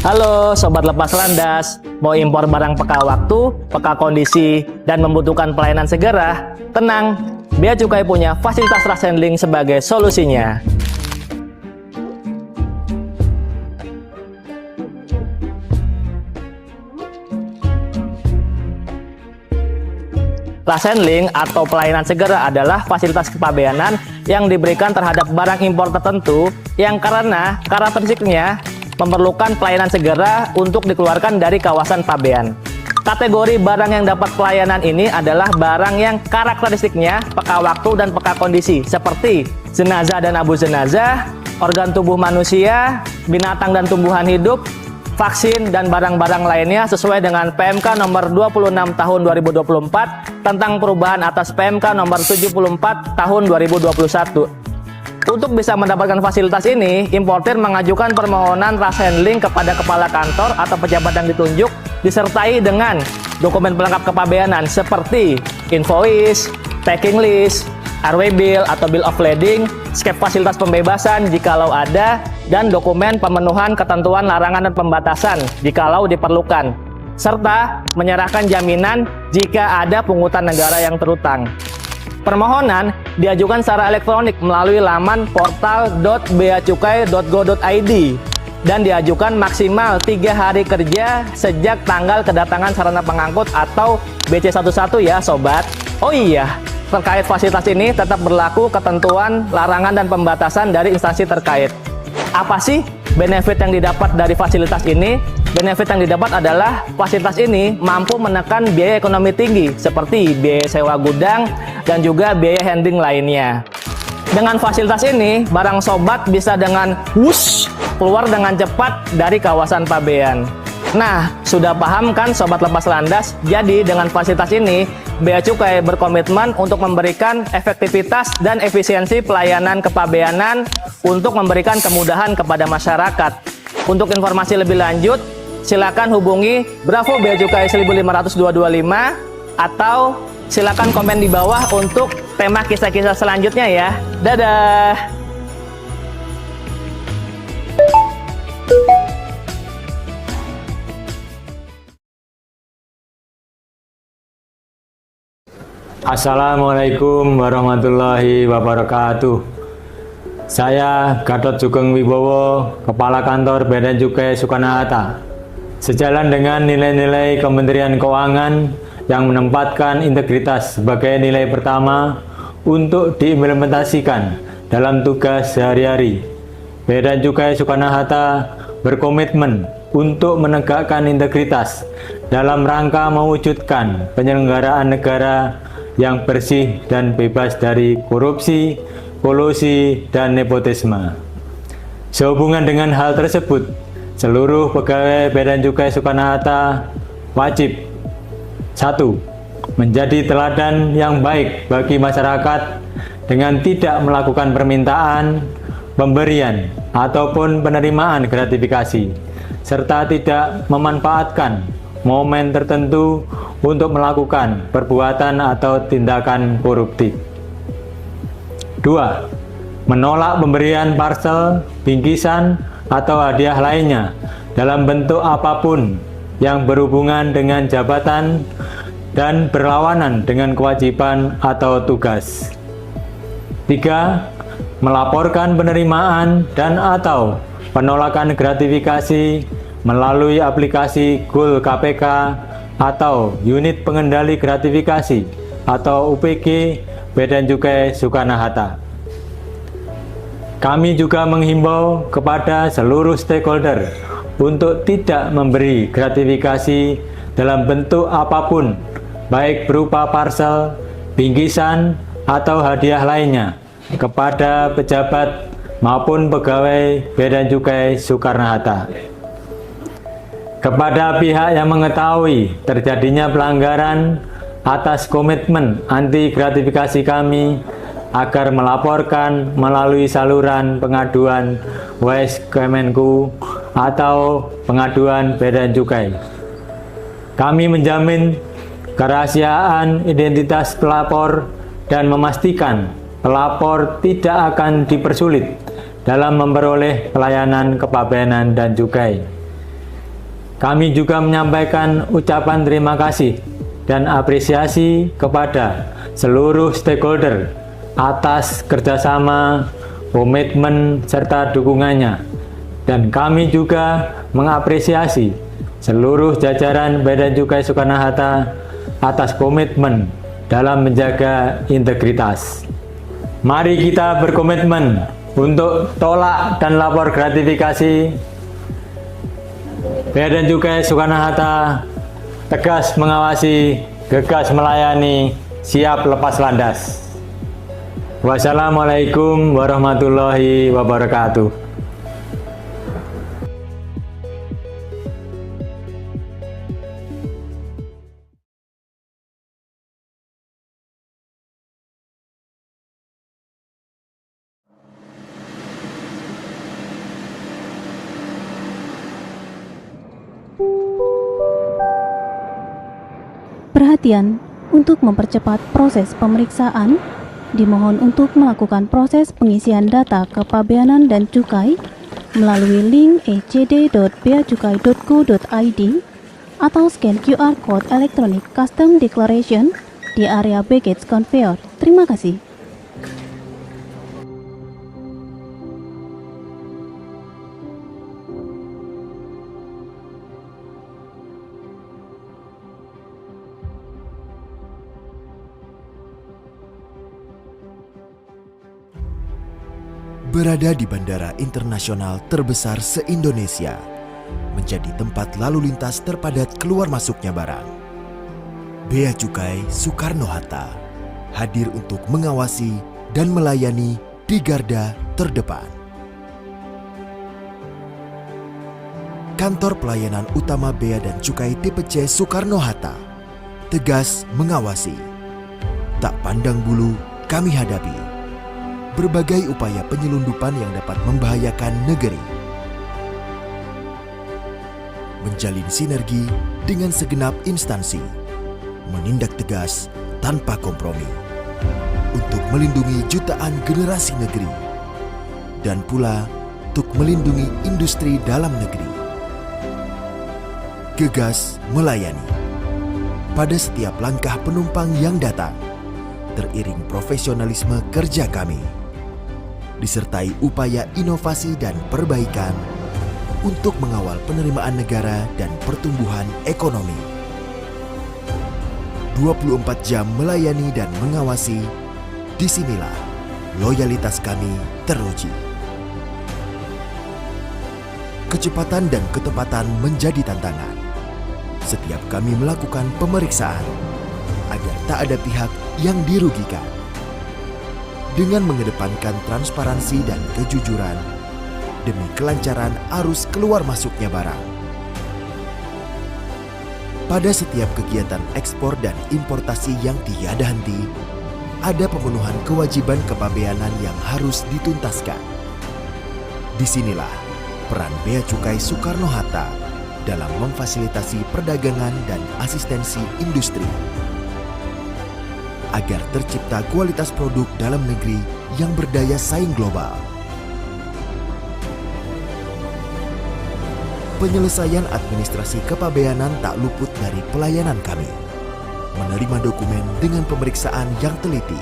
Halo Sobat Lepas Landas, mau impor barang peka waktu, peka kondisi, dan membutuhkan pelayanan segera? Tenang, Bea Cukai punya fasilitas rush handling sebagai solusinya. Rush handling atau pelayanan segera adalah fasilitas kepabeanan yang diberikan terhadap barang impor tertentu yang karena karakteristiknya memerlukan pelayanan segera untuk dikeluarkan dari kawasan pabean. Kategori barang yang dapat pelayanan ini adalah barang yang karakteristiknya peka waktu dan peka kondisi, seperti jenazah dan abu jenazah, organ tubuh manusia, binatang dan tumbuhan hidup, vaksin, dan barang-barang lainnya sesuai dengan PMK nomor 26 tahun 2024 tentang perubahan atas PMK nomor 74 tahun 2021. Untuk bisa mendapatkan fasilitas ini, importir mengajukan permohonan rush handling kepada kepala kantor atau pejabat yang ditunjuk, disertai dengan dokumen pelengkap kepabeanan seperti invoice, packing list, RW bill atau bill of lading, skep fasilitas pembebasan jikalau ada, dan dokumen pemenuhan ketentuan larangan dan pembatasan jikalau diperlukan, serta menyerahkan jaminan jika ada pungutan negara yang terutang. Permohonan diajukan secara elektronik melalui laman portal.beacukai.go.id dan diajukan maksimal 3 hari kerja sejak tanggal kedatangan sarana pengangkut atau BC11 ya sobat. Oh iya, terkait fasilitas ini tetap berlaku ketentuan larangan dan pembatasan dari instansi terkait. Apa sih benefit yang didapat dari fasilitas ini? Benefit yang didapat adalah fasilitas ini mampu menekan biaya ekonomi tinggi seperti biaya sewa gudang dan juga biaya handling lainnya. Dengan fasilitas ini, barang sobat bisa dengan wush keluar dengan cepat dari kawasan pabean. Nah, sudah paham kan Sobat Lepas Landas? Jadi dengan fasilitas ini, Bea Cukai berkomitmen untuk memberikan efektivitas dan efisiensi pelayanan kepabeanan untuk memberikan kemudahan kepada masyarakat. Untuk informasi lebih lanjut, silakan hubungi Bravo Bea Cukai 15225 atau silakan komen di bawah untuk tema kisah-kisah selanjutnya ya. Dadah! Assalamualaikum warahmatullahi wabarakatuh. Saya Gatot Sugeng Wibowo, Kepala Kantor Bea dan Cukai Soekarno-Hatta. Sejalan dengan nilai-nilai Kementerian Keuangan yang menempatkan integritas sebagai nilai pertama untuk diimplementasikan dalam tugas sehari-hari, Bea dan Cukai Soekarno-Hatta berkomitmen untuk menegakkan integritas dalam rangka mewujudkan penyelenggaraan negara yang bersih dan bebas dari korupsi, kolusi, dan nepotisme. Sehubungan dengan hal tersebut, seluruh pegawai Bea dan Cukai Soekarno-Hatta wajib 1. Menjadi teladan yang baik bagi masyarakat dengan tidak melakukan permintaan, pemberian, ataupun penerimaan gratifikasi, serta tidak memanfaatkan momen tertentu untuk melakukan perbuatan atau tindakan koruptif. 2. Menolak pemberian parcel, bingkisan, atau hadiah lainnya dalam bentuk apapun yang berhubungan dengan jabatan dan berlawanan dengan kewajiban atau tugas. 3. Melaporkan penerimaan dan atau penolakan gratifikasi melalui aplikasi Goal KPK atau Unit Pengendali Gratifikasi atau UPG Bea dan Cukai Soekarno-Hatta. Kami juga menghimbau kepada seluruh stakeholder untuk tidak memberi gratifikasi dalam bentuk apapun, baik berupa parcel, bingkisan, atau hadiah lainnya kepada pejabat maupun pegawai Bea dan Cukai Soekarno-Hatta. Kepada pihak yang mengetahui terjadinya pelanggaran atas komitmen anti gratifikasi kami agar melaporkan melalui saluran pengaduan WES Kemenku atau pengaduan Bea dan Cukai. Kami menjamin kerahasiaan identitas pelapor dan memastikan pelapor tidak akan dipersulit dalam memperoleh pelayanan kepabeanan dan cukai. Kami juga menyampaikan ucapan terima kasih dan apresiasi kepada seluruh stakeholder atas kerjasama, komitmen, serta dukungannya. Dan kami juga mengapresiasi seluruh jajaran Bea dan Cukai Soekarno-Hatta atas komitmen dalam menjaga integritas. Mari kita berkomitmen untuk tolak dan lapor gratifikasi. Bea dan Cukai Soekarno-Hatta tegas mengawasi, gegas melayani, siap lepas landas. Wassalamualaikum warahmatullahi wabarakatuh. Perhatian, untuk mempercepat proses pemeriksaan, dimohon untuk melakukan proses pengisian data kepabeanan dan cukai melalui link ecd.beacukai.go.id atau scan QR Code Electronic Custom Declaration di area baggage conveyor. Terima kasih. Berada di bandara internasional terbesar se-Indonesia, menjadi tempat lalu lintas terpadat keluar masuknya barang. Bea Cukai Soekarno-Hatta hadir untuk mengawasi dan melayani di garda terdepan. Kantor Pelayanan Utama Bea dan Cukai Tipe C Soekarno-Hatta tegas mengawasi. Tak pandang bulu kami hadapi berbagai upaya penyelundupan yang dapat membahayakan negeri. Menjalin sinergi dengan segenap instansi, menindak tegas tanpa kompromi untuk melindungi jutaan generasi negeri dan pula untuk melindungi industri dalam negeri. Gegas melayani pada setiap langkah penumpang yang datang, teriring profesionalisme kerja kami, disertai upaya inovasi dan perbaikan untuk mengawal penerimaan negara dan pertumbuhan ekonomi. 24 jam melayani dan mengawasi, disinilah loyalitas kami teruji. Kecepatan dan ketepatan menjadi tantangan. Setiap kami melakukan pemeriksaan agar tak ada pihak yang dirugikan. Dengan mengedepankan transparansi dan kejujuran demi kelancaran arus keluar masuknya barang. Pada setiap kegiatan ekspor dan importasi yang tiada henti, ada pemenuhan kewajiban kepabeanan yang harus dituntaskan. Disinilah peran Bea Cukai Soekarno-Hatta dalam memfasilitasi perdagangan dan asistensi industri, agar tercipta kualitas produk dalam negeri yang berdaya saing global. Penyelesaian administrasi kepabeanan tak luput dari pelayanan kami. Menerima dokumen dengan pemeriksaan yang teliti,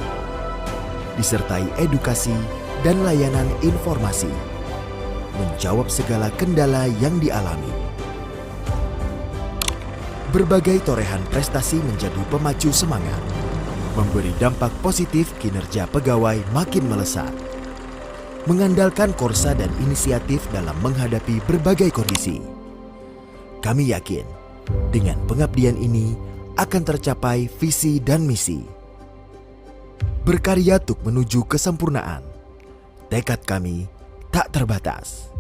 disertai edukasi dan layanan informasi, menjawab segala kendala yang dialami. Berbagai torehan prestasi menjadi pemacu semangat, memberi dampak positif kinerja pegawai makin melesat. Mengandalkan korsa dan inisiatif dalam menghadapi berbagai kondisi. Kami yakin dengan pengabdian ini akan tercapai visi dan misi. Berkarya untuk menuju kesempurnaan. Tekad kami tak terbatas.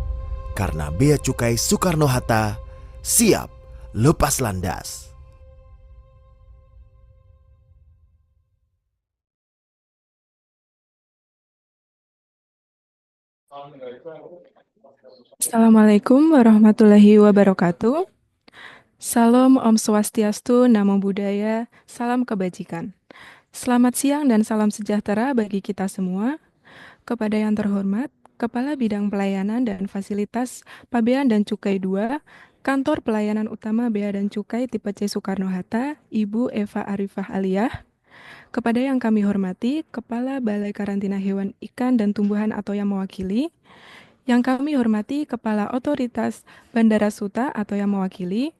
Karena Bea Cukai Soekarno-Hatta siap lepas landas. Assalamualaikum warahmatullahi wabarakatuh. Salam Om Swastiastu, Namo Buddhaya, salam kebajikan. Selamat siang dan salam sejahtera bagi kita semua. Kepada yang terhormat, Kepala Bidang Pelayanan dan Fasilitas Pabean dan Cukai 2, Kantor Pelayanan Utama Bea dan Cukai tipe C Soekarno-Hatta, Ibu Eva Arifah Aliyah. Kepada yang kami hormati, Kepala Balai Karantina Hewan Ikan dan Tumbuhan atau yang mewakili. Yang kami hormati, Kepala Otoritas Bandara Suta atau yang mewakili.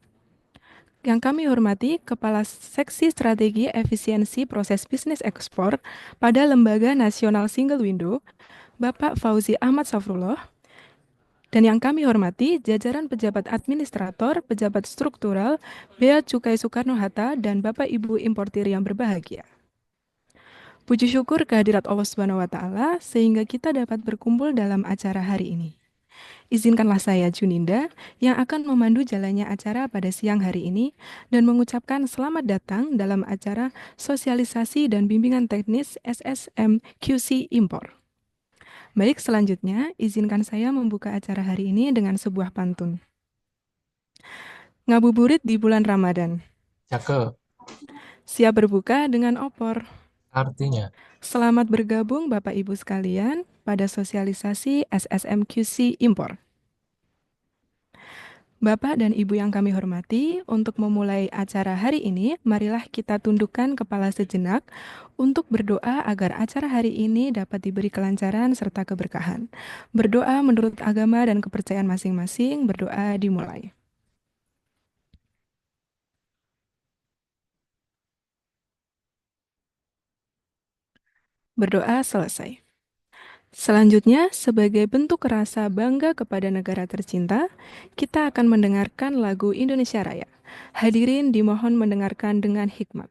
Yang kami hormati, Kepala Seksi Strategi Efisiensi Proses Bisnis Ekspor pada Lembaga Nasional Single Window, Bapak Fauzi Ahmad Safrullah. Dan yang kami hormati, jajaran pejabat administrator, pejabat struktural, Bea Cukai Soekarno-Hatta, dan Bapak Ibu importir yang berbahagia. Puji syukur kehadirat Allah Subhanahu wa Ta'ala, sehingga kita dapat berkumpul dalam acara hari ini. Izinkanlah saya, Juninda, yang akan memandu jalannya acara pada siang hari ini dan mengucapkan selamat datang dalam acara sosialisasi dan bimbingan teknis SSM QC Impor. Baik, selanjutnya izinkan saya membuka acara hari ini dengan sebuah pantun. Ngabuburit di bulan Ramadan, Cakep. siap berbuka dengan opor. Artinya, Selamat bergabung Bapak Ibu sekalian pada sosialisasi SSMQC Impor. Bapak dan Ibu yang kami hormati, untuk memulai acara hari ini, marilah kita tundukkan kepala sejenak untuk berdoa agar acara hari ini dapat diberi kelancaran serta keberkahan. Berdoa menurut agama dan kepercayaan masing-masing, berdoa dimulai. Berdoa selesai. Selanjutnya, sebagai bentuk rasa bangga kepada negara tercinta, kita akan mendengarkan lagu Indonesia Raya. Hadirin dimohon mendengarkan dengan hikmat.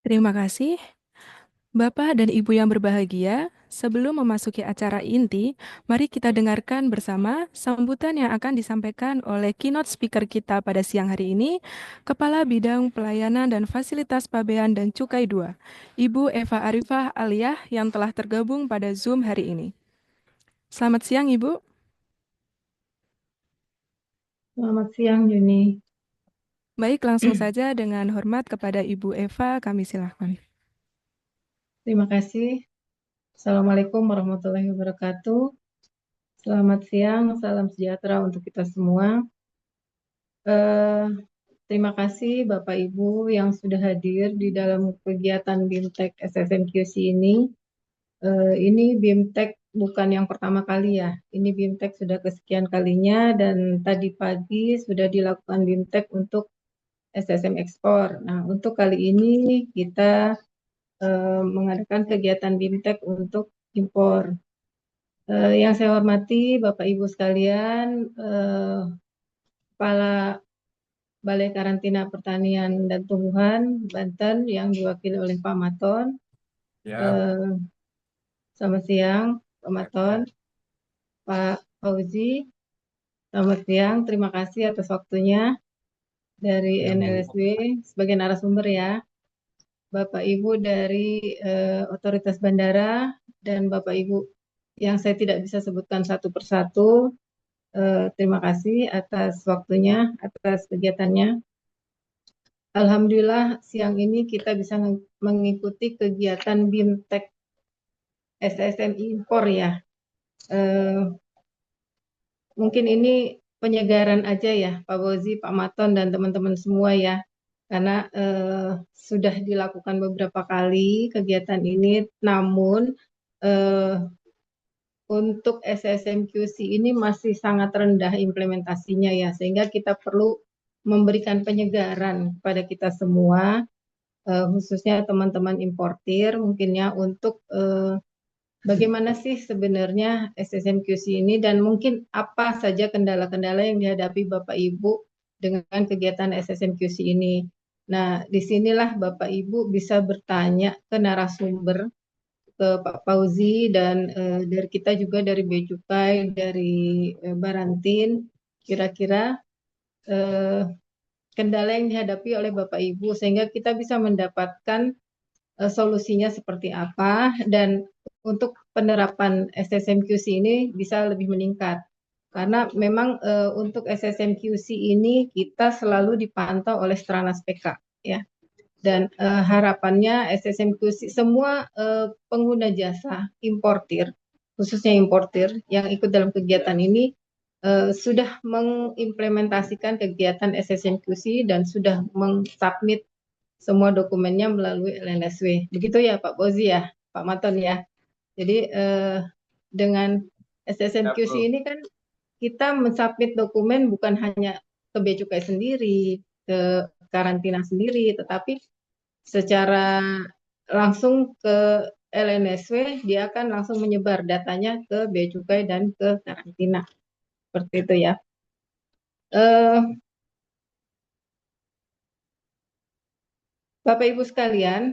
Terima kasih. Bapak dan Ibu yang berbahagia, sebelum memasuki acara inti, mari kita dengarkan bersama sambutan yang akan disampaikan oleh keynote speaker kita pada siang hari ini, Kepala Bidang Pelayanan dan Fasilitas Pabean dan Cukai 2, Ibu Eva Arifah Aliyah yang telah tergabung pada Zoom hari ini. Selamat siang, Ibu. Selamat siang, Juni. Baik, langsung saja dengan hormat kepada Ibu Eva, kami silakan. Terima kasih. Assalamualaikum warahmatullahi wabarakatuh. Selamat siang, salam sejahtera untuk kita semua. Terima kasih Bapak Ibu yang sudah hadir di dalam kegiatan BIMTEK SSMQC ini. Ini BIMTEK bukan yang pertama kali ya. Ini BIMTEK sudah kesekian kalinya dan tadi pagi sudah dilakukan BIMTEK untuk SSM ekspor. Nah, untuk kali ini kita mengadakan kegiatan BIMTEK untuk impor. Yang saya hormati Bapak Ibu sekalian, Kepala Balai Karantina Pertanian dan Tumbuhan Banten yang diwakili oleh Pak Maton. Eh, Selamat siang, Pak Maton, Pak Fauzi. Selamat siang, terima kasih atas waktunya dari NLSW sebagai narasumber ya. Bapak Ibu dari Otoritas Bandara dan Bapak Ibu yang saya tidak bisa sebutkan satu persatu, terima kasih atas waktunya, atas kegiatannya. Alhamdulillah siang ini kita bisa mengikuti kegiatan BIMTEK SSMI Impor ya. Mungkin ini penyegaran aja ya Pak Bozi, Pak Maton dan teman-teman semua ya. Karena sudah dilakukan beberapa kali kegiatan ini, namun untuk SSMQC ini masih sangat rendah implementasinya ya, sehingga kita perlu memberikan penyegaran kepada kita semua, khususnya teman-teman importir mungkin ya, untuk bagaimana sih sebenarnya SSMQC ini dan mungkin apa saja kendala-kendala yang dihadapi Bapak Ibu dengan kegiatan SSMQC ini. Nah, disinilah Bapak Ibu bisa bertanya ke narasumber, ke Pak Fauzi dan dari kita juga dari Bea Cukai, dari Barantin, kira-kira kendala yang dihadapi oleh Bapak Ibu sehingga kita bisa mendapatkan solusinya seperti apa dan untuk penerapan SSMQC ini bisa lebih meningkat. Karena memang untuk SSMQC ini kita selalu dipantau oleh Stranas PK ya. Dan harapannya SSMQC semua pengguna jasa importir, khususnya importir yang ikut dalam kegiatan ini sudah mengimplementasikan kegiatan SSMQC dan sudah mengsubmit semua dokumennya melalui LNSW. Begitu ya Pak Bozi ya, Pak Maton ya. Jadi dengan SSMQC ini kan kita mensubmit dokumen bukan hanya ke Bea Cukai sendiri, ke karantina sendiri, tetapi secara langsung ke LNSW, dia akan langsung menyebar datanya ke Bea Cukai dan ke karantina. Seperti itu ya. Bapak Ibu sekalian,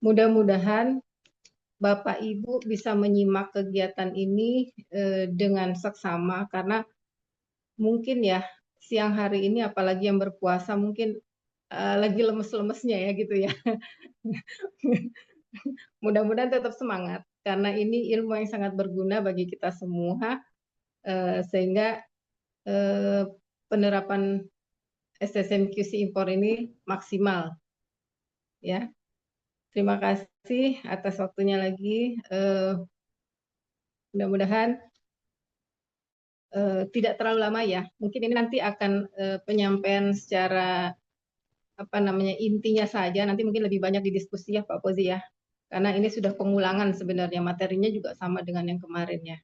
mudah-mudahan Bapak Ibu bisa menyimak kegiatan ini dengan seksama karena mungkin ya siang hari ini apalagi yang berpuasa mungkin lagi lemes-lemesnya ya gitu ya. Mudah-mudahan tetap semangat karena ini ilmu yang sangat berguna bagi kita semua sehingga penerapan SSMQC impor ini maksimal ya. Terima kasih atas waktunya lagi. Mudah-mudahan tidak terlalu lama ya. Mungkin ini nanti akan penyampaian secara apa namanya intinya saja. Nanti mungkin lebih banyak didiskusi ya Pak Pozi ya. Karena ini sudah pengulangan sebenarnya materinya juga sama dengan yang kemarin ya.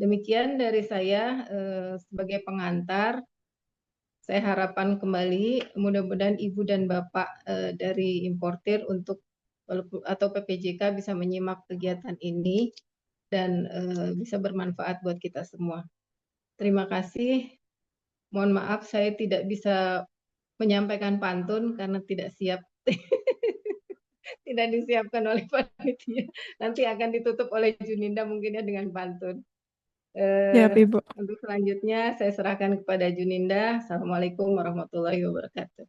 Demikian dari saya sebagai pengantar. Saya harapkan kembali mudah-mudahan Ibu dan Bapak dari importir untuk atau PPJK bisa menyimak kegiatan ini dan bisa bermanfaat buat kita semua. Terima kasih. Mohon maaf saya tidak bisa menyampaikan pantun karena tidak siap. Tidak disiapkan oleh panitia. Nanti akan ditutup oleh Juninda mungkin ya dengan pantun. Ya, Ibu. Untuk selanjutnya saya serahkan kepada Juninda. Assalamualaikum warahmatullahi wabarakatuh.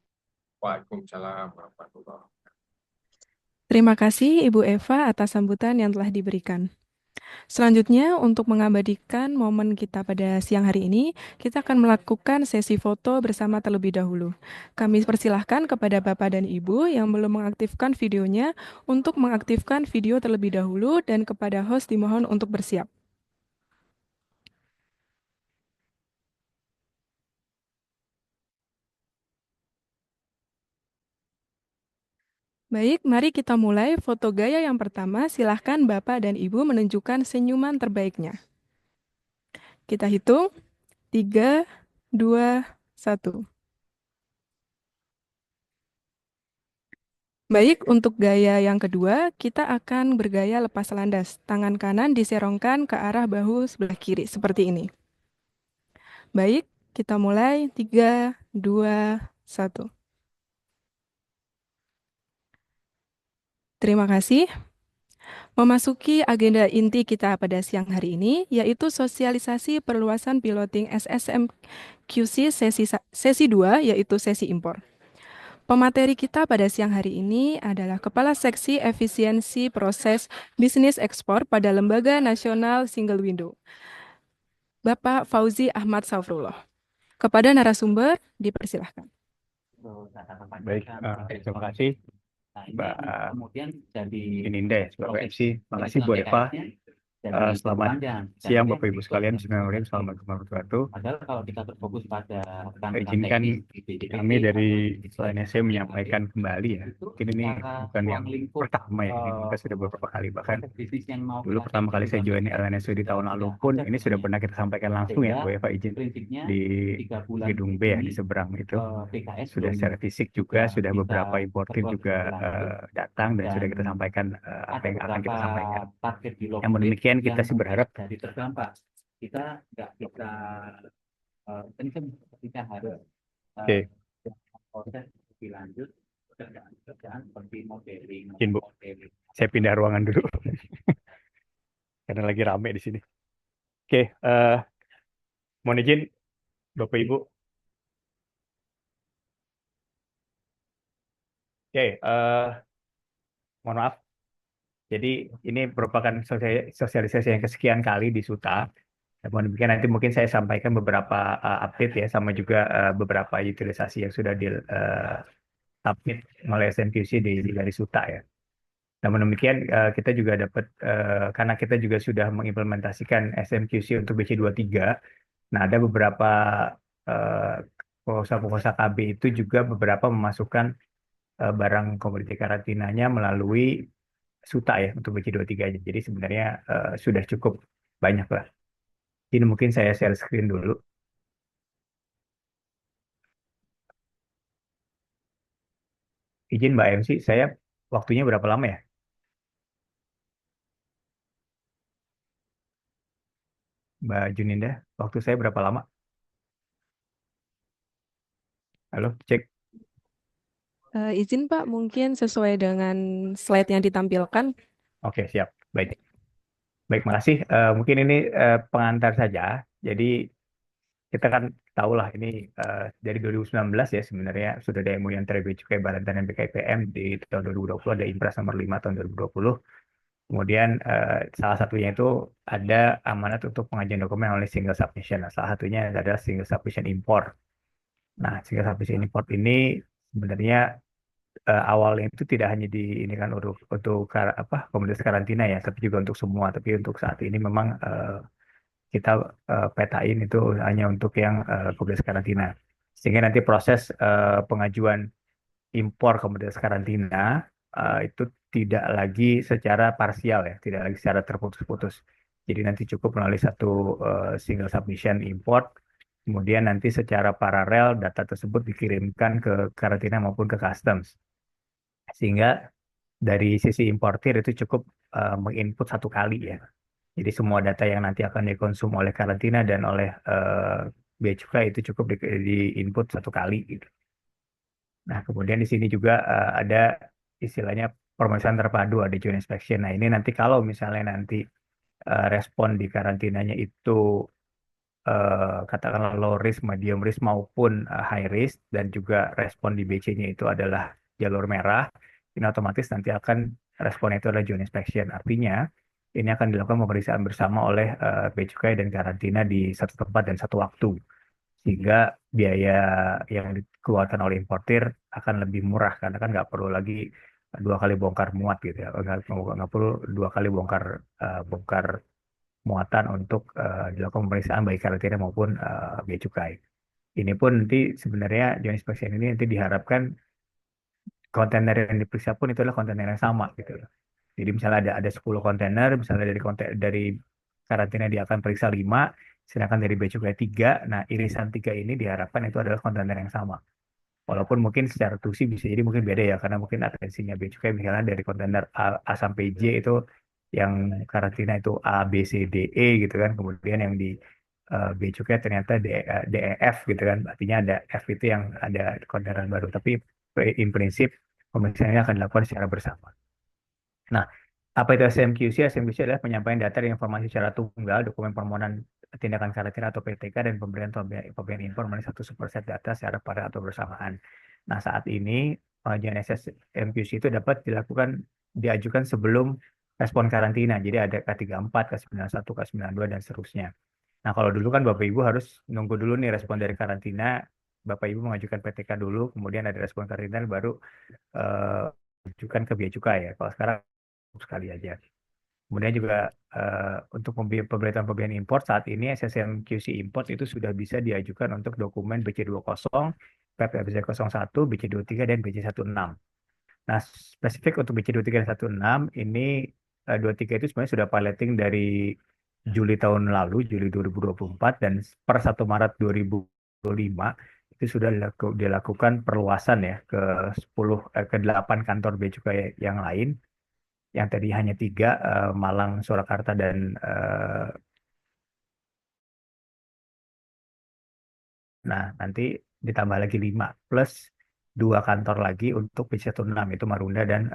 Waalaikumsalam warahmatullahi wabarakatuh. Terima kasih Ibu Eva atas sambutan yang telah diberikan. Selanjutnya, untuk mengabadikan momen kita pada siang hari ini, kita akan melakukan sesi foto bersama terlebih dahulu. Kami persilahkan kepada Bapak dan Ibu yang belum mengaktifkan videonya untuk mengaktifkan video terlebih dahulu dan kepada host dimohon untuk bersiap. Baik, mari kita mulai foto gaya yang pertama. Silahkan Bapak dan Ibu menunjukkan senyuman terbaiknya. Kita hitung. 3, 2, 1. Baik, untuk gaya yang kedua, kita akan bergaya lepas landas. Tangan kanan diserongkan ke arah bahu sebelah kiri, seperti ini. Baik, Kita mulai, 3, 2, 1. Terima kasih. Memasuki agenda inti kita pada siang hari ini, yaitu sosialisasi perluasan piloting SSMQC sesi 2, yaitu sesi impor. Pemateri kita pada siang hari ini adalah Kepala Seksi Efisiensi Proses Bisnis Ekspor pada Lembaga Nasional Single Window, Bapak Fauzi Ahmad Saufrullah. Kepada narasumber, dipersilahkan. Baik, terima kasih Mbak Ininda, Mbak FC. Terima kasih Bu Eva. Selamat siang Bapak Ibu sekalian. Bismillahirrahmanirrahim. Assalamualaikum warahmatullahi wabarakatuh. Izinkan kami dari LNSC menyampaikan kembali ya. Mungkin ini bukan yang pertama ya. Ini kita sudah beberapa kali. Bahkan dulu pertama kali saya join LNSC di tahun lalu pun ini sudah pernah kita sampaikan langsung ya Bu Eva, izin di gedung B ya, di seberang itu. Sudah secara fisik juga, sudah beberapa importir juga datang dan sudah kita sampaikan apa yang akan kita sampaikan. Yang demikian kita sih berharap dari terdampak kita nggak bisa ini kan kita harus proses lebih lanjut kerjaan seperti modeling. Izin Bu, saya pindah ruangan dulu karena lagi rame di sini. Oke, mohon izin Bapak Ibu. Oke, mohon maaf. Jadi ini merupakan sosialisasi yang kesekian kali di SUTA. Mohon demikian nanti mungkin saya sampaikan beberapa update ya, sama juga beberapa utilisasi yang sudah di submit oleh SNQC dari SUTA ya. Namun demikian kita juga dapat karena kita juga sudah mengimplementasikan SNQC untuk BC23. Nah, ada beberapa pengusaha-pengusaha KB itu juga beberapa memasukkan barang komoditi karantinanya melalui SUTA ya untuk BC23-nya. Jadi sebenarnya sudah cukup banyak lah. Ini mungkin saya share screen dulu. Izin Mbak MC, saya waktunya berapa lama ya? Mbak Juninda, waktu saya berapa lama? Halo, cek. Izin Pak, mungkin sesuai dengan slide yang ditampilkan. Oke, siap. Baik. Baik, makasih. Mungkin ini pengantar saja. Jadi kita kan tahulah ini dari 2019 ya sebenarnya sudah ada MOU antara Bea Cukai Badan dan BKIPM di tahun 2020, ada Impres nomor 5 tahun 2020. Kemudian salah satunya itu ada amanat untuk pengajuan dokumen oleh single submission. Nah, salah satunya adalah single submission import. Nah, single submission import ini sebenarnya awalnya itu tidak hanya di ini kan untuk komunitas karantina ya, tapi juga untuk semua. Tapi untuk saat ini memang kita petain itu hanya untuk yang komunitas karantina. Sehingga nanti proses pengajuan impor komunitas karantina itu tidak lagi secara parsial ya, tidak lagi secara terputus-putus. Jadi nanti cukup melalui satu single submission import. Kemudian nanti secara paralel data tersebut dikirimkan ke karantina maupun ke customs. Sehingga dari sisi importir itu cukup menginput satu kali ya. Jadi semua data yang nanti akan dikonsum oleh karantina dan oleh Bea Cukai itu cukup di-input satu kali gitu. Nah, kemudian di sini juga ada istilahnya pemeriksaan terpadu, ada joint inspection. Nah, ini nanti kalau misalnya nanti respon di karantinanya itu katakanlah low risk, medium risk maupun high risk, dan juga respon di BC-nya itu adalah jalur merah, ini otomatis nanti akan responnya itu adalah joint inspection. Artinya ini akan dilakukan pemeriksaan bersama oleh Bea Cukai dan karantina di satu tempat dan satu waktu, sehingga biaya yang dikeluarkan oleh importir akan lebih murah karena kan nggak perlu lagi dua kali bongkar muat gitu ya, nggak perlu dua kali bongkar muatan untuk dilakukan pemeriksaan baik karantina maupun Bea Cukai. Ini pun nanti sebenarnya joint inspection ini nanti diharapkan kontainer yang diperiksa pun itu adalah kontainer yang sama gitu loh. Jadi misalnya ada 10 kontainer, misalnya dari karantina dia akan periksa 5, sedangkan dari Bea Cukai 3. Nah, irisan 3 ini diharapkan itu adalah kontainer yang sama. Walaupun mungkin secara tusi bisa jadi mungkin beda ya, karena mungkin atensinya Bea Cukai misalnya dari kontainer A sampai J itu yang karantina itu A, B, C, D, E gitu kan. Kemudian yang di bea cukai ternyata DEF gitu kan, artinya ada F itu yang ada kendaraan baru, tapi in prinsip pemeriksaan ini akan dilakukan secara bersama. Nah, apa itu SMQC? SMQC adalah penyampaian data dan informasi secara tunggal, dokumen permohonan tindakan karantina atau PTK, dan pemberian pemberian impor melalui satu superset data secara pada atau bersamaan. Nah, saat ini pengajuan SMQC itu dapat diajukan sebelum respon karantina. Jadi ada K34, K91, K92, dan seterusnya. Nah, kalau dulu kan Bapak Ibu harus nunggu dulu nih respon dari karantina, Bapak Ibu mengajukan PTK dulu, kemudian ada respon karantina baru eh, ajukan ke bea cukai ya. Kalau sekarang sekali aja. Kemudian juga untuk pemberitaan impor saat ini SSMQC import itu sudah bisa diajukan untuk dokumen BC20, PPBC01, BC23, dan BC16. Nah, spesifik untuk BC23 dan 16 ini 23 itu sebenarnya sudah piloting dari Juli tahun lalu, Juli 2024, dan per 1 Maret 2025 itu sudah dilakukan perluasan ya ke 8 kantor bea cukai yang lain, yang tadi hanya 3, Malang, Surakarta, dan nah nanti ditambah lagi 5 plus 2 kantor lagi untuk BC16 itu Marunda dan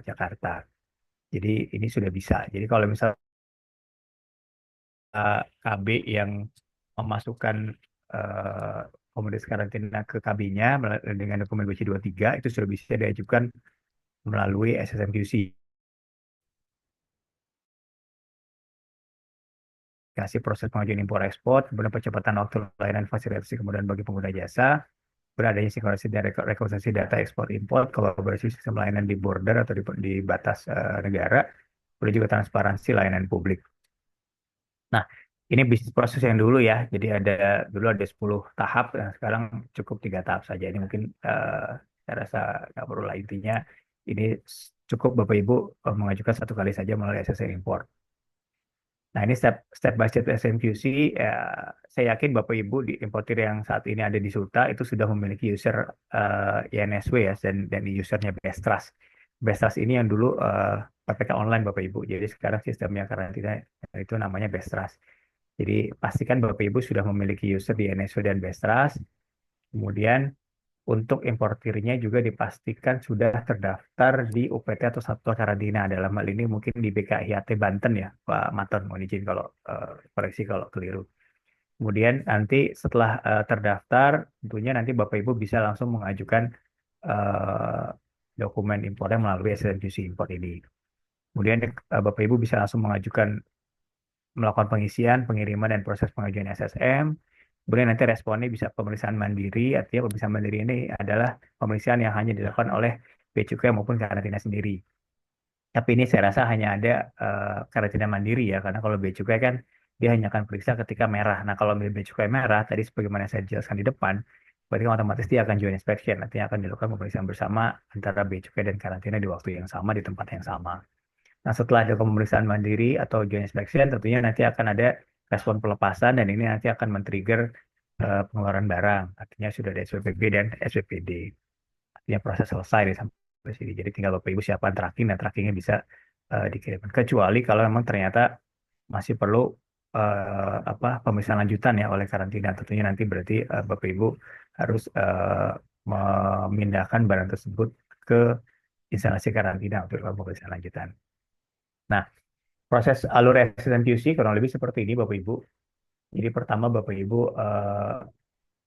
Jakarta. Jadi ini sudah bisa. Jadi kalau misal KB yang memasukkan eh, komoditas karantina ke KB-nya dengan dokumen BC23 itu sudah bisa diajukan melalui SSMQC. Kasih proses pengajuan impor ekspor, kemudian percepatan waktu layanan fasilitasi kemudian bagi pengguna jasa, beradanya sinkronisasi dan rekonsiliasi data ekspor impor, kolaborasi sistem layanan di border atau di batas negara, kemudian juga transparansi layanan publik. Nah, ini bisnis proses yang dulu ya. Jadi dulu ada 10 tahap, nah sekarang cukup 3 tahap saja. Ini mungkin saya rasa nggak perlu lah, intinya ini cukup Bapak Ibu mengajukan 1 kali saja melalui SSN import. Nah, ini step by step SMQC. Saya yakin Bapak Ibu di importir yang saat ini ada di Sulta itu sudah memiliki user INSW ya, dan usernya Bestras. Bestras ini yang dulu PPK online Bapak Ibu. Jadi sekarang sistemnya karantina itu namanya Bestras. Jadi pastikan Bapak Ibu sudah memiliki user di INSW dan Bestras. Kemudian untuk importirnya juga dipastikan sudah terdaftar di UPT atau Satuan Karantina. Dalam hal ini mungkin di BKIAT Banten ya, Pak Maton. Mohon izin kalau koreksi kalau keliru. Kemudian nanti setelah terdaftar, tentunya nanti Bapak Ibu bisa langsung mengajukan eh, dokumen impornya melalui SNQC import ini. Kemudian Bapak Ibu bisa langsung melakukan pengisian, pengiriman, dan proses pengajuan SSM. Kemudian nanti responnya bisa pemeriksaan mandiri, artinya pemeriksaan mandiri ini adalah pemeriksaan yang hanya dilakukan oleh bea cukai maupun karantina sendiri. Tapi ini saya rasa hanya ada karantina mandiri ya, karena kalau bea cukai kan dia hanya akan periksa ketika merah. Nah, kalau bea cukai merah, tadi sebagaimana saya jelaskan di depan, berarti kan otomatis dia akan joint inspection, artinya akan dilakukan pemeriksaan bersama antara bea cukai dan karantina di waktu yang sama, di tempat yang sama. Nah, setelah ada pemeriksaan mandiri atau joint inspection, tentunya nanti akan ada respon pelepasan, dan ini nanti akan men-trigger pengeluaran barang. Artinya sudah ada SPPB dan SPPD. Artinya proses selesai sampai sini. Jadi tinggal Bapak Ibu siapkan tracking, dan trackingnya bisa dikirimkan. Kecuali kalau memang ternyata masih perlu pemeriksaan lanjutan ya oleh karantina. Tentunya nanti berarti Bapak Ibu harus memindahkan barang tersebut ke instalasi karantina untuk pemeriksaan lanjutan. Nah, proses alur SSMQC kurang lebih seperti ini Bapak Ibu. Jadi pertama Bapak Ibu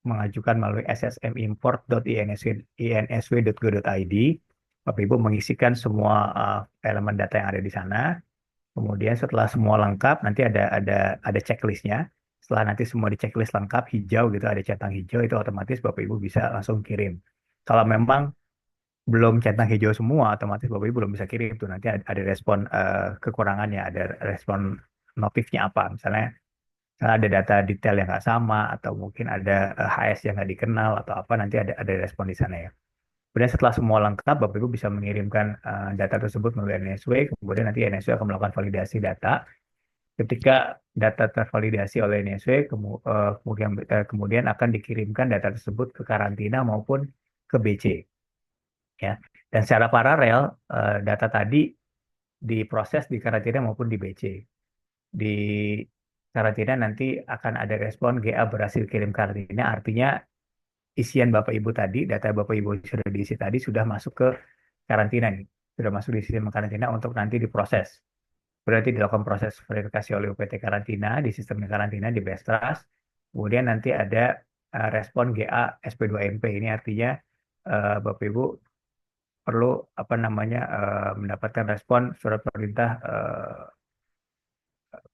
mengajukan melalui ssmimport.insw.go.id. Bapak Ibu mengisikan semua elemen data yang ada di sana. Kemudian setelah semua lengkap, nanti ada checklistnya. Setelah nanti semua di checklist lengkap, hijau gitu, ada centang hijau, itu otomatis Bapak Ibu bisa langsung kirim. Kalau memang belum centang hijau semua, otomatis Bapak Ibu belum bisa kirim tuh. Nanti ada respon kekurangannya, ada respon notifnya apa. Misalnya ada data detail yang nggak sama, atau mungkin ada HS yang nggak dikenal, atau apa, nanti ada respon di sana ya. Kemudian setelah semua lengkap, Bapak Ibu bisa mengirimkan data tersebut melalui NSW, kemudian nanti NSW akan melakukan validasi data. Ketika data tervalidasi oleh NSW, kemudian akan dikirimkan data tersebut ke karantina maupun ke BC. Ya. Dan secara paralel, data tadi diproses di karantina maupun di BC. Di karantina nanti akan ada respon GA berhasil kirim karantina, artinya isian Bapak Ibu tadi, data Bapak Ibu sudah diisi tadi sudah masuk ke karantina nih, sudah masuk di sistem karantina untuk nanti diproses. Berarti dilakukan proses verifikasi oleh UPT karantina di sistem karantina di Bestras. Kemudian nanti ada respon GA SP2MP. Ini artinya Bapak Ibu perlu apa namanya mendapatkan respon surat perintah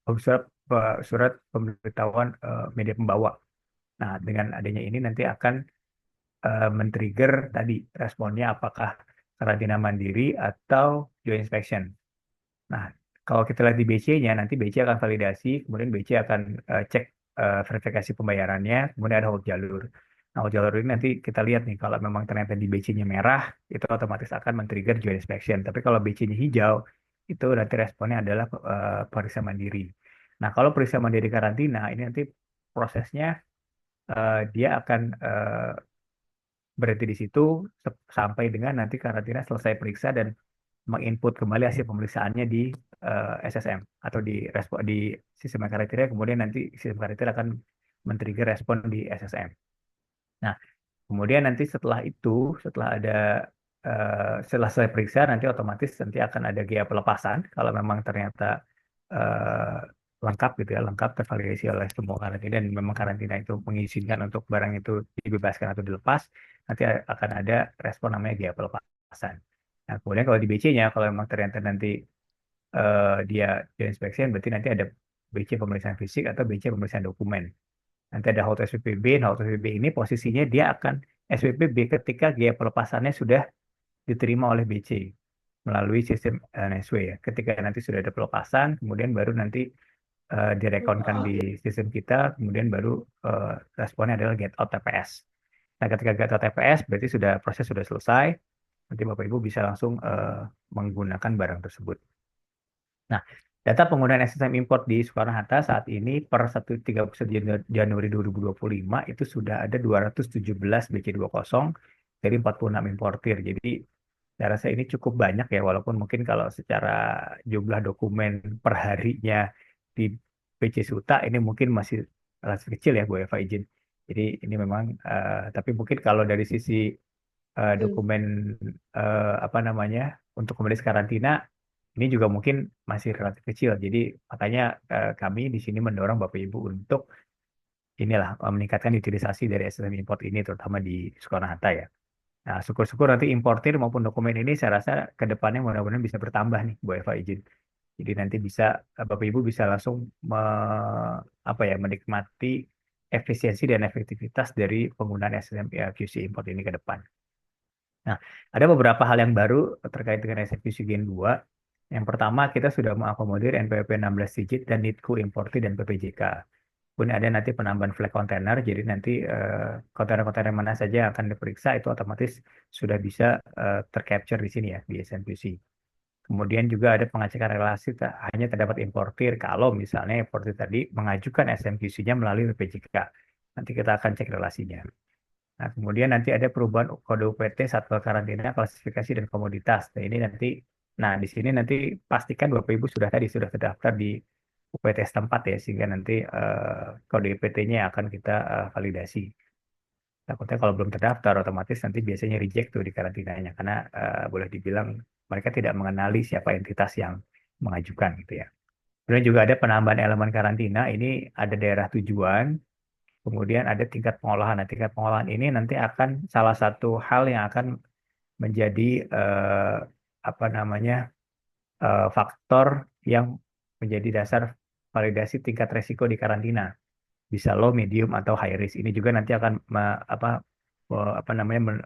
surat surat pemberitahuan media pembawa. Nah, dengan adanya ini nanti akan men-trigger tadi responnya apakah karantina mandiri atau joint inspection. Nah, kalau kita lihat di BC-nya, nanti BC akan validasi, kemudian BC akan cek verifikasi pembayarannya, kemudian ada hold jalur. Nah, hold jalur ini nanti kita lihat nih, kalau memang ternyata di BC-nya merah, itu otomatis akan men-trigger joint inspection. Tapi kalau BC-nya hijau, itu nanti responnya adalah periksa mandiri. Nah, kalau periksa mandiri karantina, ini nanti prosesnya dia akan berhenti di situ sampai dengan nanti karantina selesai periksa dan menginput kembali hasil pemeriksaannya di SSM atau di respon di sistem karantina, kemudian nanti sistem karantina akan men-trigger respon di SSM. Nah, kemudian nanti setelah itu, setelah ada selesai periksa, nanti otomatis nanti akan ada GA pelepasan kalau memang ternyata eh, lengkap gitu ya, lengkap tervalidasi oleh semua karantina dan memang karantina itu mengizinkan untuk barang itu dibebaskan atau dilepas, nanti akan ada respon namanya GA pelepasan. Nah, kemudian kalau di BC-nya, kalau memang ternyata nanti dia inspection, berarti nanti ada BC pemeriksaan fisik atau BC pemeriksaan dokumen. Nanti ada hold SPPB. Nah, hold SPPB ini posisinya dia akan SPPB ketika GA pelepasannya sudah diterima oleh BC melalui sistem NSW ya. Ketika nanti sudah ada pelepasan, kemudian baru nanti direkonkan di sistem kita, kemudian baru responnya adalah get out TPS. Nah, ketika get out TPS berarti sudah proses sudah selesai. Nanti Bapak Ibu bisa langsung menggunakan barang tersebut. Nah, data penggunaan SSM import di Soekarno-Hatta saat ini per 31 Januari 2025 itu sudah ada 217 BC20 dari 46 importir. Jadi saya rasa ini cukup banyak ya, walaupun mungkin kalau secara jumlah dokumen per harinya di PC Suta ini mungkin masih relatif kecil ya, Bu Eva izin. Jadi ini memang, tapi mungkin kalau dari sisi dokumen apa namanya untuk kembali karantina ini juga mungkin masih relatif kecil. Jadi makanya kami di sini mendorong Bapak Ibu untuk inilah meningkatkan utilisasi dari SSM import ini terutama di Soekarno-Hatta ya. Nah, syukur-syukur nanti importir maupun dokumen ini saya rasa ke depannya mudah-mudahan bisa bertambah nih, Bu Eva izin. Jadi nanti bisa Bapak Ibu bisa langsung apa ya menikmati efisiensi dan efektivitas dari penggunaan SSM QC import ini ke depan. Nah, ada beberapa hal yang baru terkait dengan SFQC Gen 2. Yang pertama, kita sudah mengakomodir NPWP 16 digit dan NITKU importir dan PPJK. Kemudian ada nanti penambahan flag kontainer, jadi nanti kontainer-kontainer mana saja yang akan diperiksa itu otomatis sudah bisa tercapture di sini ya, di SNQC. Kemudian juga ada pengecekan relasi hanya terdapat importir kalau misalnya importir tadi mengajukan SNQC-nya melalui PPJK. Nanti kita akan cek relasinya. Nah, kemudian nanti ada perubahan kode UPT satwa karantina, klasifikasi dan komoditas. Nah, di sini nanti pastikan Bapak Ibu sudah terdaftar di UPT setempat ya, sehingga nanti kode UPT-nya akan kita validasi. Takutnya kalau belum terdaftar, otomatis nanti biasanya reject tuh di karantinanya, karena boleh dibilang mereka tidak mengenali siapa entitas yang mengajukan gitu ya. Kemudian juga ada penambahan elemen karantina, ini ada daerah tujuan, kemudian ada tingkat pengolahan. Nah, tingkat pengolahan ini nanti akan salah satu hal yang akan menjadi apa namanya faktor yang menjadi dasar validasi tingkat resiko di karantina. Bisa low, medium, atau high risk. Ini juga nanti akan apa namanya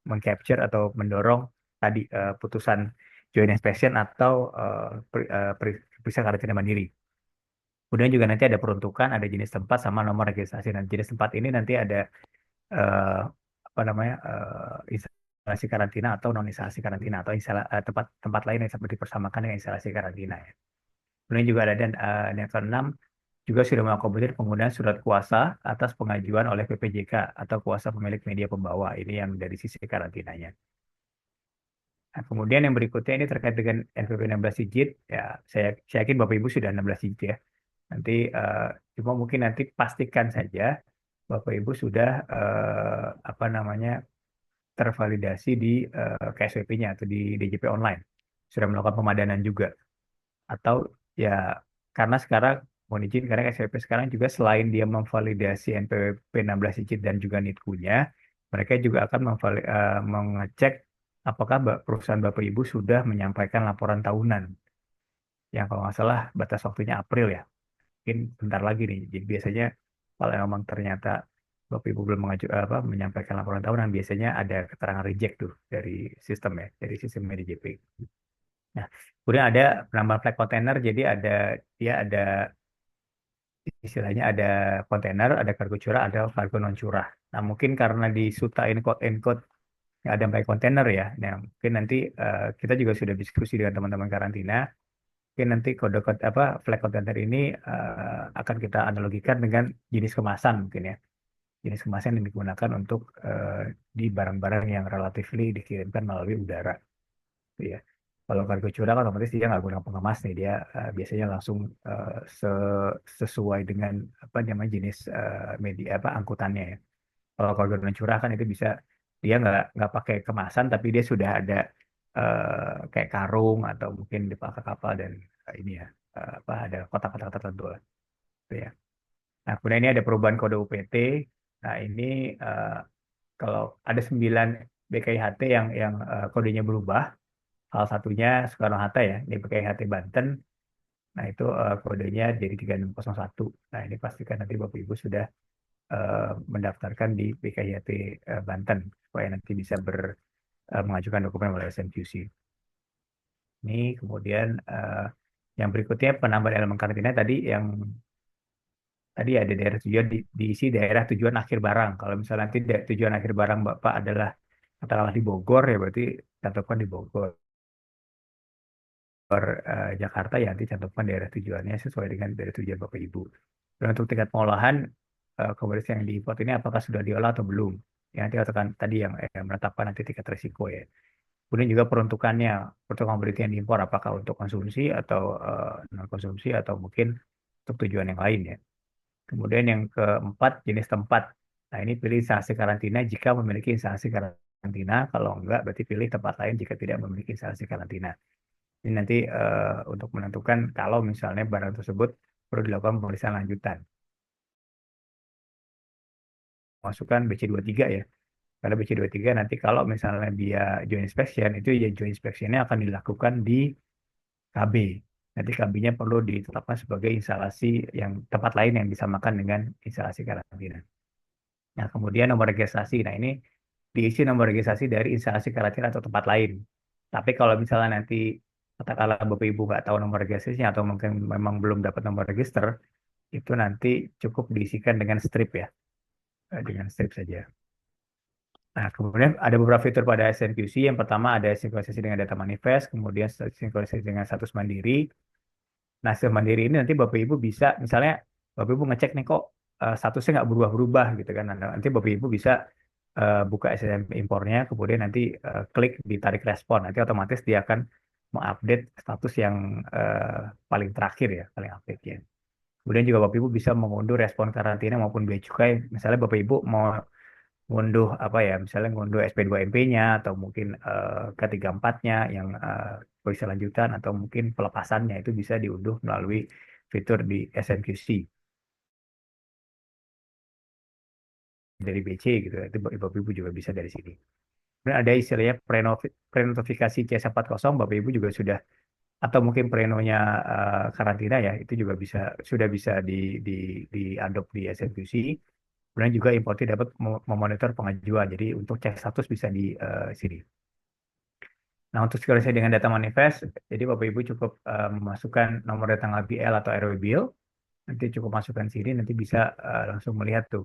mengcapture atau mendorong tadi putusan joint inspection atau periksa karantina mandiri. Kemudian juga nanti ada peruntukan, ada jenis tempat sama nomor registrasi. Nah, jenis tempat ini nanti ada apa namanya instalasi karantina atau non instalasi karantina atau tempat lain yang seperti dipersamakan dengan instalasi karantina ya. Kemudian juga ada yang keenam juga sudah mengakomodir penggunaan surat kuasa atas pengajuan oleh PPJK atau kuasa pemilik media pembawa. Ini yang dari sisi karantinanya. Nah, kemudian yang berikutnya ini terkait dengan NPWP 16 digit. Ya, saya yakin Bapak Ibu sudah 16 digit ya. Nanti cuma mungkin nanti pastikan saja Bapak Ibu sudah apa namanya tervalidasi di KSWP-nya atau di DJP online, sudah melakukan pemadanan juga. Atau ya karena sekarang mohon izin karena KSWP sekarang juga selain dia memvalidasi NPWP 16 digit dan juga NITKU-nya, mereka juga akan mengecek apakah perusahaan Bapak Ibu sudah menyampaikan laporan tahunan yang kalau nggak salah batas waktunya April ya, mungkin bentar lagi nih. Jadi biasanya kalau memang ternyata Bapak Ibu belum menyampaikan laporan tahunan, biasanya ada keterangan reject tuh dari sistem ya, dari sistem DJP. Nah, kemudian ada penambahan flag container, jadi dia ada istilahnya ada kontainer, ada kargo curah, ada kargo non curah. Nah, mungkin karena di SUTA encode nggak ada baik kontainer ya. Nah, mungkin nanti kita juga sudah diskusi dengan teman-teman karantina. Mungkin nanti flag container ini akan kita analogikan dengan jenis kemasan mungkin ya. Jenis kemasan yang digunakan untuk di barang-barang yang relatifly dikirimkan melalui udara. Gitu ya. Kalau kargo curah kan otomatis dia nggak gunakan pengemas nih, dia biasanya langsung sesuai dengan apa namanya jenis media angkutannya ya. Kalau kargo non curah kan itu bisa dia nggak pakai kemasan tapi dia sudah ada kayak karung atau mungkin di kapal dan ini ya ada kotak-kotak tertentu lah. Gitu ya. Nah kemudian ini ada perubahan kode UPT. Nah ini kalau ada 9 BKIHT yang kodenya berubah. Salah satunya Soekarno-Hatta ya, di BKIHT Banten. Nah, itu kodenya jadi 3601. Nah, ini pastikan nanti Bapak Ibu sudah mendaftarkan di BKIHT Banten, supaya nanti bisa mengajukan dokumen melalui SNQC. Ini kemudian yang berikutnya penambahan elemen karantina tadi ada daerah tujuan diisi daerah tujuan akhir barang. Kalau misalnya nanti tujuan akhir barang Bapak adalah katakanlah di Bogor ya berarti cantumkan di Bogor. Jakarta ya nanti cantumkan daerah tujuannya sesuai dengan daerah tujuan Bapak Ibu. Dan untuk tingkat pengolahan komoditas yang diimpor ini apakah sudah diolah atau belum? Ya, nanti katakan tadi yang menetapkan nanti tingkat risiko ya. Kemudian juga peruntukan komoditi yang diimpor apakah untuk konsumsi atau non konsumsi atau mungkin untuk tujuan yang lain ya. Kemudian yang keempat jenis tempat. Nah ini pilih instalasi karantina jika memiliki instalasi karantina. Kalau enggak berarti pilih tempat lain jika tidak memiliki instalasi karantina. Ini nanti untuk menentukan kalau misalnya barang tersebut perlu dilakukan pemeriksaan lanjutan. Masukkan BC23 ya. Karena BC23 nanti kalau misalnya dia joint inspection, itu ya joint inspection-nya akan dilakukan di KB. Nanti KB-nya perlu ditetapkan sebagai instalasi yang tempat lain yang disamakan dengan instalasi karantina. Nah, kemudian nomor registrasi. Nah, ini diisi nomor registrasi dari instalasi karantina atau tempat lain. Tapi kalau misalnya nanti katakanlah Bapak Ibu nggak tahu nomor registrasinya atau mungkin memang belum dapat nomor register, itu nanti cukup diisikan dengan strip ya, dengan strip saja. Nah, kemudian ada beberapa fitur pada SNQC. Yang pertama ada sinkronisasi dengan data manifest, kemudian sinkronisasi dengan status mandiri. Nah, status mandiri ini nanti Bapak Ibu bisa, misalnya Bapak Ibu ngecek nih kok statusnya nggak berubah-berubah gitu kan. Nanti Bapak Ibu bisa buka SSM impornya, kemudian nanti klik ditarik respon. Nanti otomatis dia akan mengupdate status yang paling terakhir ya, paling update ya. Kemudian juga Bapak Ibu bisa mengunduh respon karantina maupun bea cukai. Misalnya Bapak Ibu mau ngunduh misalnya ngunduh SP2MP-nya atau mungkin K34-nya yang polisi lanjutan atau mungkin pelepasannya itu bisa diunduh melalui fitur di SNQC dari BC gitu. Itu Bapak Ibu juga bisa dari sini. Kemudian ada istilahnya prenotifikasi C40, Bapak Ibu juga sudah atau mungkin prenonya karantina ya itu juga sudah bisa di-adopt di SNQC. Kemudian juga importir dapat memonitor pengajuan. Jadi untuk cek status bisa di sini. Nah untuk sinkronisasi dengan data manifest, jadi Bapak Ibu cukup memasukkan nomor data tanggal BL atau RW Bill. Nanti cukup masukkan sini, nanti bisa langsung melihat tuh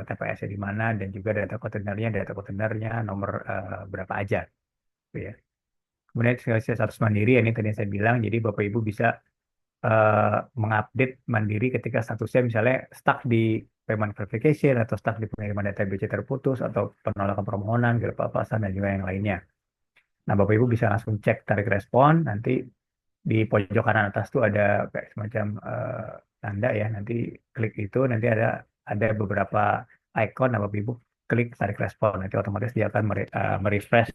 TPS-nya di mana dan juga data kontainernya nomor berapa aja. Gitu ya. Kemudian status mandiri, ini tadi saya bilang, jadi Bapak Ibu bisa mengupdate mandiri ketika statusnya misalnya stuck di payment verification atau stuck di pengiriman data BC terputus atau penolakan permohonan, pelepasan dan juga yang lainnya. Nah, Bapak Ibu bisa langsung cek tarik respon, nanti di pojok kanan atas tuh ada kayak semacam tanda ya. Nanti klik itu, nanti ada beberapa icon. Nah, Bapak Ibu klik tarik respon, nanti otomatis dia akan merefresh.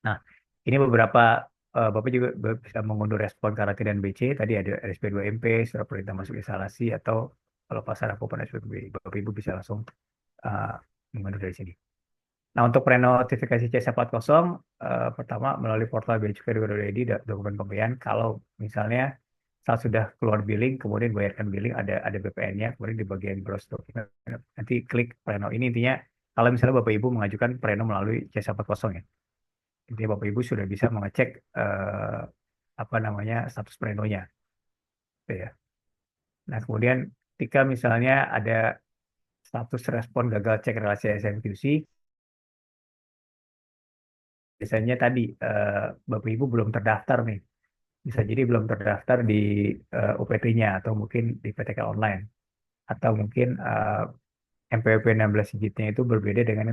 Nah, ini beberapa Bapak juga bisa mengunduh respon karantina dan BC. Tadi ada RSP2MP, surat perintah masuk instalasi, atau kalau pasar akupan SPB, Bapak Ibu bisa langsung uh, mengunduh dari sini. Nah, untuk prenotifikasi C140, pertama melalui portal Bea Cukai .id dokumen pembayaran. Kalau misalnya saat sudah keluar billing, kemudian bayarkan billing, ada BPN-nya, kemudian di bagian browse dokumen, nanti klik preno. Ini intinya kalau misalnya Bapak Ibu mengajukan preno melalui C140 ya. Intinya Bapak Ibu sudah bisa mengecek apa namanya status prenonya. Gitu ya. Nah, kemudian ketika misalnya ada status respon gagal cek relasi SMQC, biasanya tadi Bapak Ibu belum terdaftar nih. Bisa jadi belum terdaftar di UPT-nya atau mungkin di PTK online. Atau mungkin MPWP 16 digitnya itu berbeda dengan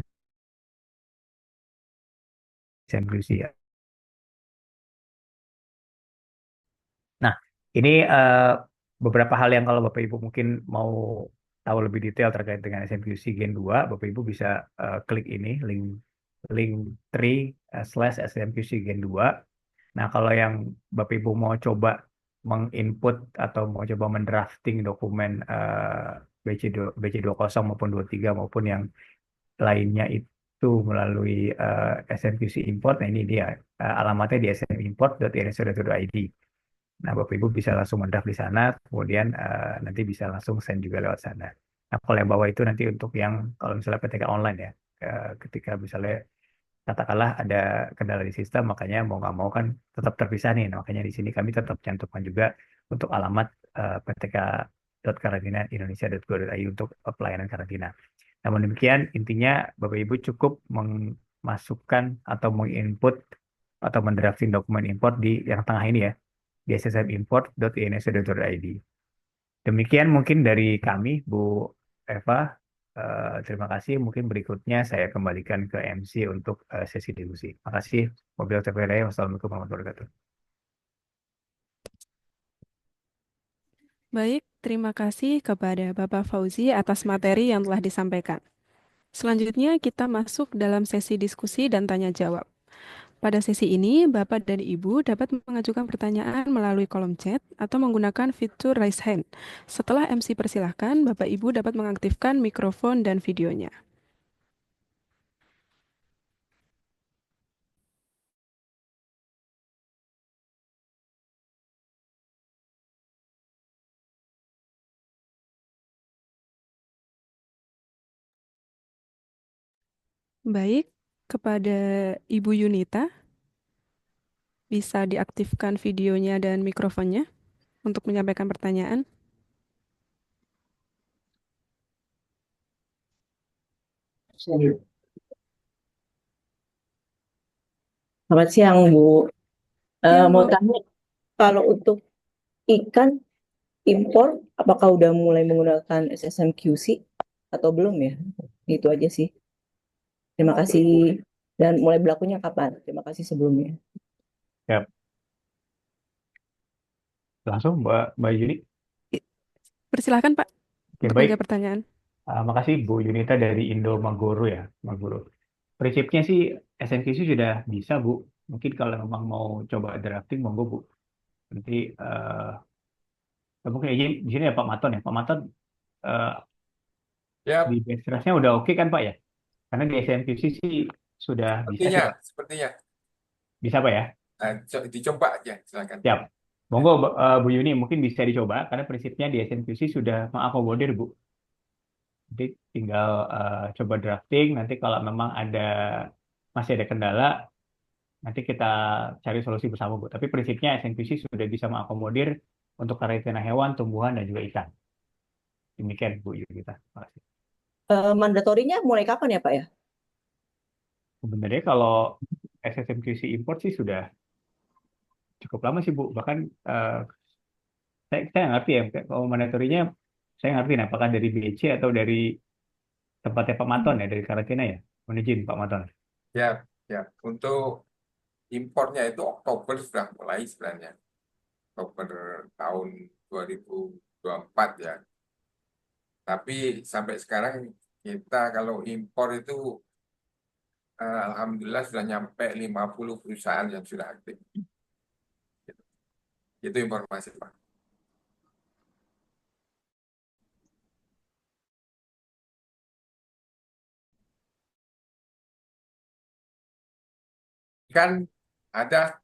SMQC ya. Nah, ini beberapa hal yang kalau Bapak Ibu mungkin mau tahu lebih detail terkait dengan SMQC Gen 2, Bapak Ibu bisa klik ini, link 3/SMQC Gen 2. Nah, kalau yang Bapak Ibu mau coba menginput atau mau coba mendrafting dokumen BC20 maupun 23 maupun yang lainnya itu melalui SMQC import, nah ini dia alamatnya di smimport.indonesia.id. Nah, Bapak Ibu bisa langsung mendraft di sana, kemudian nanti bisa langsung send juga lewat sana. Nah, kalau yang bawah itu nanti untuk yang kalau misalnya PTK online ya, ketika misalnya katakanlah ada kendala di sistem, makanya mau nggak mau kan tetap terpisah nih. Nah, makanya di sini kami tetap cantumkan juga untuk alamat ptk.karantina.indonesia.go.id untuk pelayanan karantina. Namun demikian, intinya Bapak Ibu cukup memasukkan atau menginput atau mendrafting dokumen import di yang tengah ini ya, di smimport.indonesia.go.id. Demikian mungkin dari kami, Bu Eva. Terima kasih. Mungkin berikutnya saya kembalikan ke MC untuk sesi diskusi. Terima kasih. Wabillahi taufiq wal hidayah. Wassalamualaikum warahmatullahi wabarakatuh. Baik, terima kasih kepada Bapak Fauzi atas materi yang telah disampaikan. Selanjutnya kita masuk dalam sesi diskusi dan tanya jawab. Pada sesi ini, Bapak dan Ibu dapat mengajukan pertanyaan melalui kolom chat atau menggunakan fitur raise hand. Setelah MC persilahkan, Bapak Ibu dapat mengaktifkan mikrofon dan videonya. Baik, kepada Ibu Yunita, bisa diaktifkan videonya dan mikrofonnya untuk menyampaikan pertanyaan. Selamat siang, Bu. Siang, Mau Bu. tanya, kalau untuk ikan impor, apakah udah mulai menggunakan SSMQC atau belum ya? Itu aja sih. Terima kasih. Dan mulai berlakunya kapan? Terima kasih sebelumnya. Siap. Langsung Mbak Yuni. Persilahkan, Pak, Oke, untuk baik. menjawab pertanyaan. Makasih Bu Yunita dari Indo Magoro ya, Magoro. Prinsipnya sih SNQC sudah bisa Bu. Mungkin kalau memang mau coba drafting, monggo Bu. Nanti mungkin izin di sini ya Pak Maton ya. Pak Maton Ya, di base-nya udah oke kan Pak ya? Karena di SNQC sih sudah bisa sih Pak. sepertinya. Bisa Pak ya? Nah, dicoba aja, silakan. Siap. Monggo Bu Yuni mungkin bisa dicoba karena prinsipnya di SNQC sudah mengakomodir Bu. Jadi tinggal coba drafting. Nanti kalau memang masih ada kendala, nanti kita cari solusi bersama Bu. Tapi prinsipnya SNQC sudah bisa mengakomodir untuk karantina hewan, tumbuhan, dan juga ikan. Demikian Bu Yunita. Terima kasih. Mandatorinya mulai kapan ya, Pak ya? Sebenarnya kalau SSMQC import sih sudah cukup lama sih Bu. Bahkan saya ngerti ya, kalau mandatorinya saya ngerti. Nah, apakah dari BC atau dari tempatnya Pak Maton ya, dari karantina ya? Mohon izin Pak Maton. Ya, ya. Untuk impornya itu Oktober sudah mulai sebenarnya. Oktober tahun 2024 ya. Tapi sampai sekarang kita kalau impor itu alhamdulillah sudah nyampe 50 perusahaan yang sudah aktif. Itu informasi Pak. Ikan ada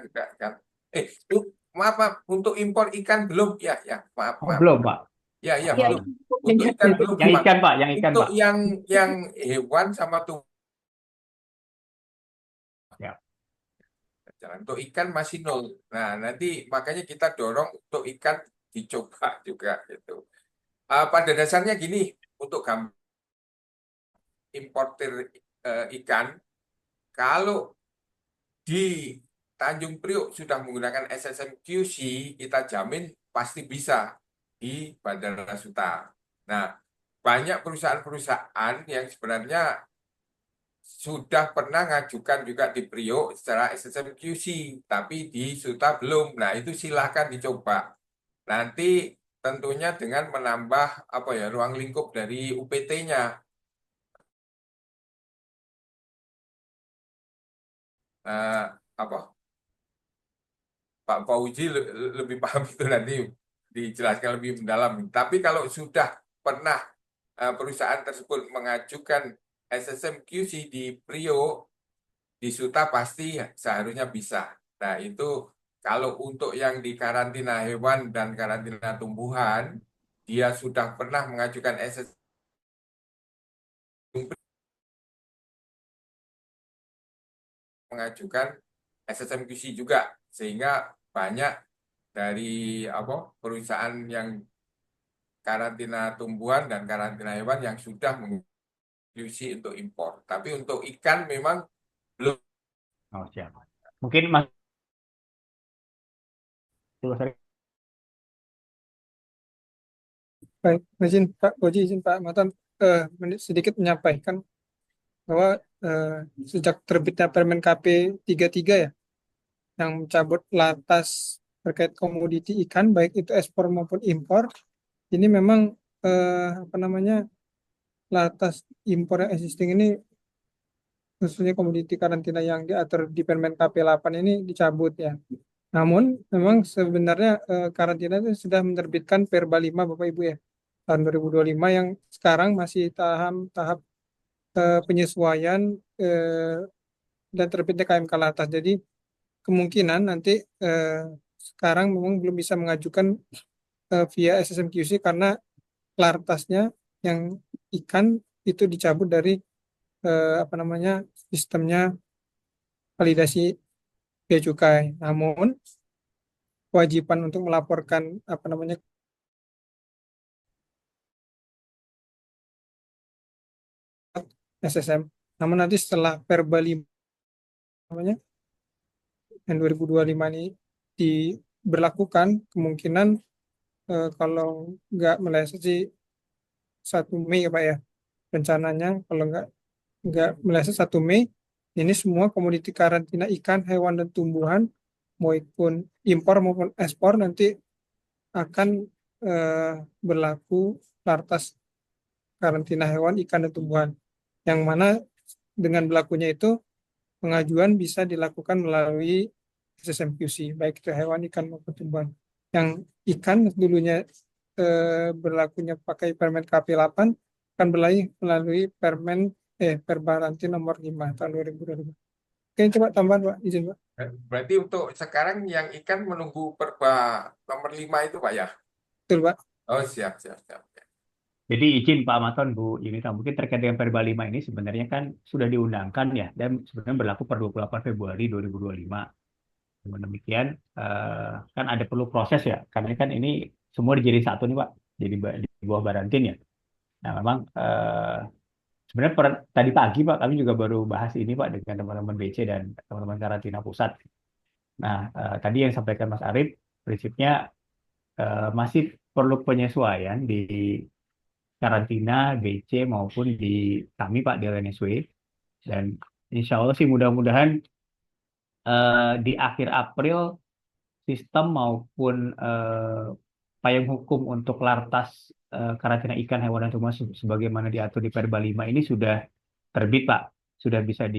juga kan. Itu maaf Pak, untuk impor ikan belum ya maaf Oh, maaf. belum, Pak. Ya Ya, belum. Untuk ikan belum Yang Pak. ikan, Pak, yang ikan, Untuk Pak. yang hewan sama tumbuhan. Ya. Untuk ikan masih nol. Nah, nanti makanya kita dorong untuk ikan dicoba juga gitu. Pada dasarnya gini, untuk importer ikan, kalau di Tanjung Priok sudah menggunakan SSMQC, kita jamin pasti bisa di Bandara Suta. Nah, banyak perusahaan-perusahaan yang sebenarnya sudah pernah ngajukan juga di Priok secara SSMQC, tapi di Suta belum. Nah, itu silahkan dicoba. Nanti tentunya dengan menambah ruang lingkup dari UPT-nya. Apa Pak Fauzi lebih paham itu nanti dijelaskan lebih mendalam. Tapi kalau sudah pernah perusahaan tersebut mengajukan SSMQC di Priok, di Suta pasti seharusnya bisa. Nah, itu kalau untuk yang di karantina hewan dan karantina tumbuhan, dia sudah pernah mengajukan SSMQC juga, sehingga banyak dari perusahaan yang karantina tumbuhan dan karantina hewan yang sudah menguji untuk impor. Tapi untuk ikan memang belum. Oh, siap. Mungkin Mas Baik, izin Pak Koji, izin Pak Matan sedikit menyampaikan bahwa sejak terbitnya Permen KP 33 ya, yang mencabut latas terkait komoditi ikan, baik itu ekspor maupun impor, ini memang latas impor yang existing ini, khususnya komoditi karantina yang diatur di Permen KP 8 ini dicabut ya. Namun memang sebenarnya karantina itu sudah menerbitkan Perba 5 Bapak Ibu ya, tahun 2025 yang sekarang masih tahap penyesuaian dan terbitnya KMK Latas. Jadi kemungkinan nanti sekarang memang belum bisa mengajukan via SSMQC karena lartasnya yang ikan itu dicabut dari sistemnya validasi bea cukai. Namun kewajiban untuk melaporkan SSM. Namun nanti setelah Perba 5 yang 2025 ini diberlakukan, kemungkinan kalau nggak meleset sih 1 Mei ya Pak ya, rencananya kalau nggak meleset 1 Mei, ini semua komoditi karantina ikan, hewan, dan tumbuhan, maupun impor maupun ekspor nanti akan berlaku lartas karantina hewan, ikan, dan tumbuhan. Yang mana dengan berlakunya itu pengajuan bisa dilakukan melalui SSMQC, baik itu hewan, ikan, maupun tumbuhan. Yang ikan dulunya berlakunya pakai Permen KP 8 akan berlaku melalui Perba Ranti nomor 5 tahun 2025. Oke, coba tambahan Pak, izin Pak. Berarti untuk sekarang yang ikan menunggu Perba nomor 5 itu Pak ya? Betul Pak. Oh siap. Jadi izin Pak Maton, Bu Yunita, mungkin terkait dengan Perba 5 ini sebenarnya kan sudah diundangkan ya, dan sebenarnya berlaku per 28 Februari 2025. Namun demikian, kan ada perlu proses ya, karena kan ini semua dijadiin satu nih Pak, jadi di bawah Barantin ya. Nah memang sebenarnya tadi pagi Pak, kami juga baru bahas ini Pak dengan teman-teman BC dan teman-teman karantina pusat. Nah tadi yang sampaikan Mas Arief, prinsipnya masih perlu penyesuaian di karantina BC maupun di kami Pak di LNSW, dan insya Allah sih mudah-mudahan di akhir April sistem maupun payung hukum untuk lartas karantina ikan, hewan, dan tumbuhan sebagaimana diatur di Perba 5 ini sudah terbit, Pak. Sudah bisa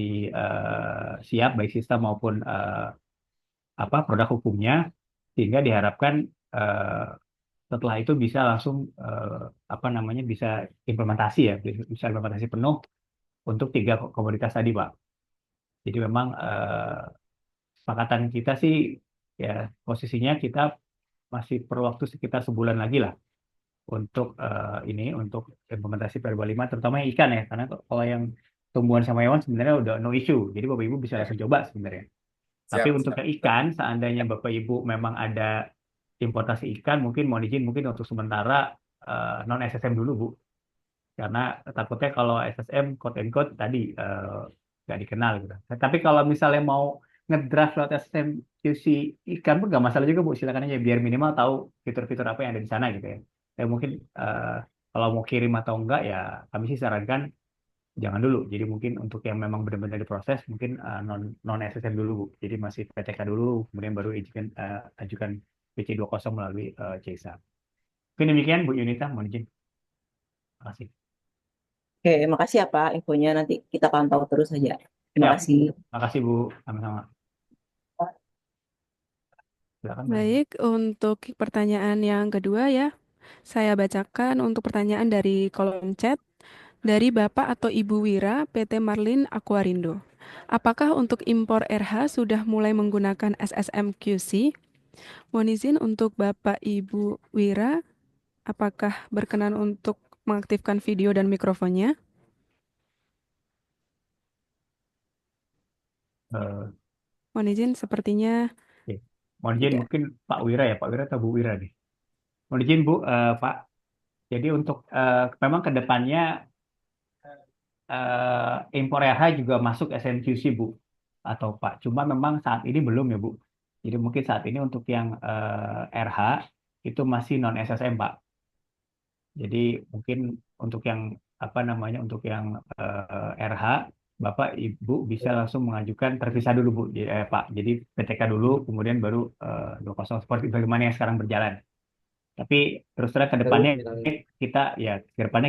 siap baik sistem maupun produk hukumnya, sehingga diharapkan setelah itu bisa langsung bisa implementasi ya, bisa implementasi penuh untuk 3 komoditas tadi, Pak. Jadi memang kesepakatan kita sih ya posisinya kita masih perlu waktu sekitar sebulan lagi lah untuk untuk implementasi Perba 5, terutama yang ikan ya, karena kalau yang tumbuhan sama hewan sebenarnya udah no issue, jadi Bapak Ibu bisa langsung coba sebenarnya. Tapi Siap, untuk siap. yang ikan, seandainya Bapak Ibu memang ada importasi ikan, mungkin mohon izin mungkin untuk sementara non SSM dulu, Bu, karena takutnya kalau SSM quote and quote tadi nggak dikenal gitu. Tapi kalau misalnya mau ngedraft lewat SSM QC ikan pun nggak masalah juga, Bu, silakan aja, biar minimal tahu fitur-fitur apa yang ada di sana gitu ya. Dan mungkin kalau mau kirim atau enggak ya kami sih sarankan jangan dulu. Jadi mungkin untuk yang memang benar-benar diproses mungkin non SSM dulu, Bu. Jadi masih PTK dulu, kemudian baru ajukan PC20 melalui CESA. Mungkin demikian Bu Yunita, mohon izin. Terima kasih. Oke, makasih ya Pak infonya. Nanti kita pantau terus saja. Terima Siap. kasih. Terima kasih Bu, sama-sama. Silakan, Bu. Baik, untuk pertanyaan yang kedua ya, saya bacakan untuk pertanyaan dari kolom chat dari Bapak atau Ibu Wira, PT Marlin Aquarindo. Apakah untuk impor RH sudah mulai menggunakan SSM QC? Mohon izin untuk Bapak Ibu Wira, apakah berkenan untuk mengaktifkan video dan mikrofonnya? Eh, Mohon izin, sepertinya oke. Mohon izin tidak. mungkin Pak Wira ya, Pak Wira atau Bu Wira nih. Mohon izin Bu, Pak. Jadi untuk memang ke depannya impor RH juga masuk SNQC, Bu, atau Pak. Cuma memang saat ini belum ya, Bu. Jadi mungkin saat ini untuk yang RH itu masih non SSM, Pak. Jadi mungkin untuk yang untuk yang RH, Bapak Ibu bisa langsung mengajukan terpisah dulu, Bu, Pak. Jadi PTK dulu, kemudian baru 20 seperti bagaimana yang sekarang berjalan. Tapi terus terang ke depannya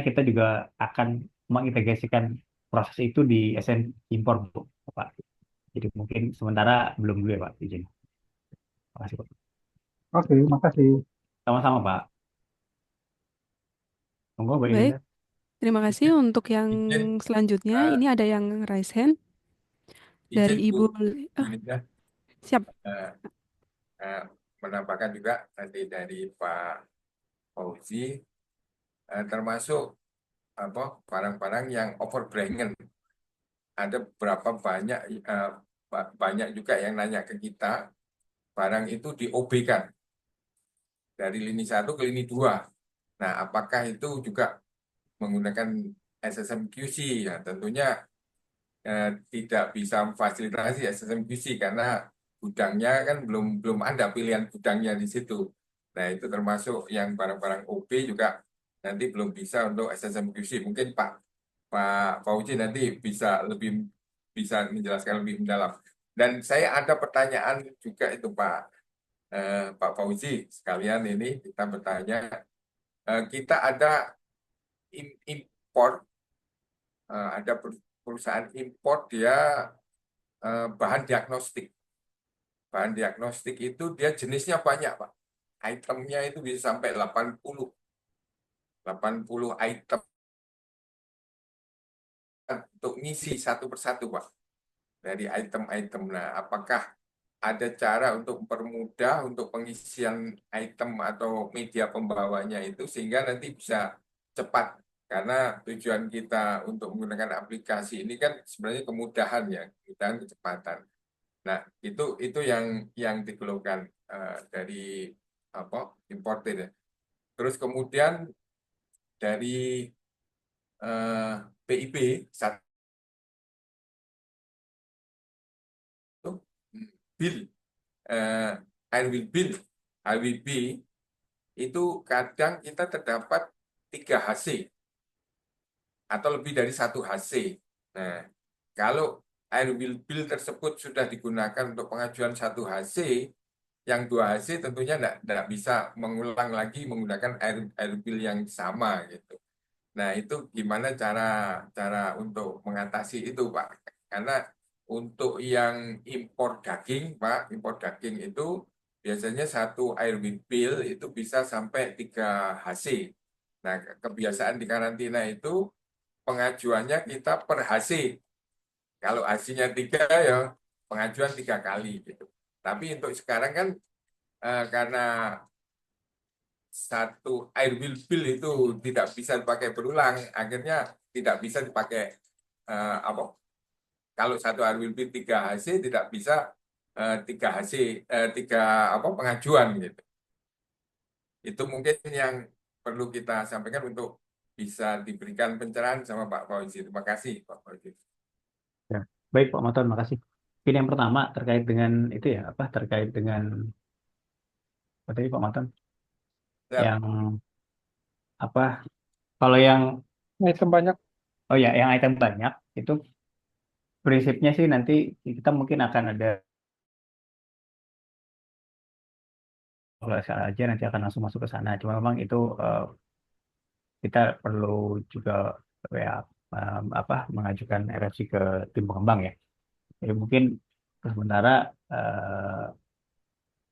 kita juga akan mengintegrasikan proses itu di SN impor, Bu, Pak. Jadi mungkin sementara belum dulu ya, Pak, izin. Terima kasih, Pak. Oke, makasih. Sama-sama, Pak. Monggo, Mbak Baik, Yunita. terima kasih untuk yang Izin, selanjutnya. eh, Ini ada yang raise hand dari izin Bu Ibu. Yunita, Siap. eh, eh, menambahkan juga nanti dari Pak Fauzi, termasuk barang-barang yang overbrangen. Ada berapa banyak banyak juga yang nanya ke kita, barang itu di OB-kan dari lini 1 ke lini 2. Nah, apakah itu juga menggunakan SSM QC? Ya, tentunya tidak bisa memfasilitasi SSM QC karena gudangnya kan belum ada pilihan gudangnya di situ. Nah, itu termasuk yang barang-barang OB juga nanti belum bisa untuk SSM QC. Mungkin Pak Fauzi nanti bisa menjelaskan lebih mendalam. Dan saya ada pertanyaan juga itu Pak Fauzi, sekalian ini kita bertanya, kita ada import, ada perusahaan import dia bahan diagnostik. Bahan diagnostik itu dia jenisnya banyak, Pak. Itemnya itu bisa sampai 80 item untuk ngisi satu persatu, Pak. Dari item-item. Nah, apakah ada cara untuk mempermudah untuk pengisian item atau media pembawanya itu sehingga nanti bisa cepat? Karena tujuan kita untuk menggunakan aplikasi ini kan sebenarnya kemudahan ya, kemudahan kecepatan. Nah, itu yang dikeluhkan dari importer. Terus kemudian dari PIB satu bill IWB itu kadang kita terdapat 3 HC atau lebih dari 1 HC. Nah, kalau air will bill tersebut sudah digunakan untuk pengajuan 1HC, yang 2HC tentunya tidak bisa mengulang lagi menggunakan air bill yang sama gitu. Nah, itu gimana cara untuk mengatasi itu, Pak? Karena untuk yang impor daging, Pak, impor daging itu biasanya satu air bill itu bisa sampai 3 HC. Nah, kebiasaan di karantina itu pengajuannya kita per HC. Kalau HC-nya 3 ya pengajuan 3 kali gitu. Tapi untuk sekarang kan karena satu air bill itu tidak bisa dipakai berulang, akhirnya tidak bisa dipakai apa? Kalau satu air bill 3 HC tidak bisa 3 HC 3 apa pengajuan gitu. Itu mungkin yang perlu kita sampaikan untuk bisa diberikan pencerahan sama Pak Fauzi. Terima kasih Pak Fauzi. Ya, baik Pak Maton, makasih. Ini yang pertama terkait dengan itu ya, apa terkait dengan apa tadi Pak Maton? Siap. Yang apa? Kalau yang Item banyak. oh ya, yang item banyak itu prinsipnya sih nanti kita mungkin akan ada kalau aja nanti akan langsung masuk ke sana. Cuma memang itu kita perlu juga ya apa mengajukan RFC ke tim pengembang ya. Jadi mungkin sementara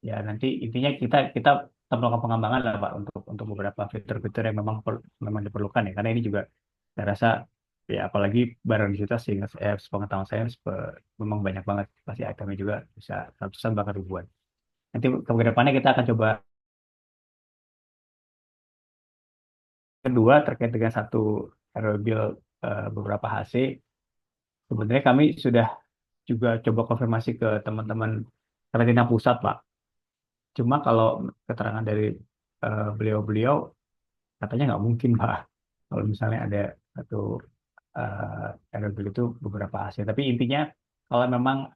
ya nanti intinya kita melakukan pengembangan lah Pak untuk beberapa fitur-fitur yang memang diperlukan ya. Karena ini juga saya rasa ya apalagi barang digital sehingga sepengetahuan saya memang banyak banget pasti itemnya juga bisa ratusan bahkan ribuan. Nanti ke depannya kita akan coba. Kedua terkait dengan satu bill beberapa HC, sebenarnya kami sudah juga coba konfirmasi ke teman-teman karantina pusat Pak. Cuma kalau keterangan dari beliau-beliau katanya nggak mungkin Pak. Kalau misalnya ada satu bill itu beberapa HC. Tapi intinya kalau memang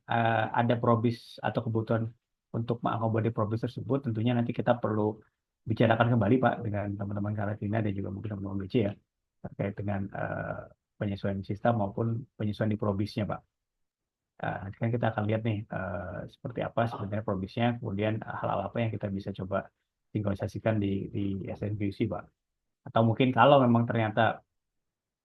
ada probis atau kebutuhan untuk mengakomodir probis tersebut, tentunya nanti kita perlu bicarakan kembali Pak dengan teman-teman karantina dan juga mungkin teman-teman BC ya terkait dengan penyesuaian sistem maupun penyesuaian di probisnya Pak. Nanti kan kita akan lihat nih seperti apa sebenarnya probisnya, kemudian hal-hal apa yang kita bisa coba sinkronisasikan di SNQC Pak. Atau mungkin kalau memang ternyata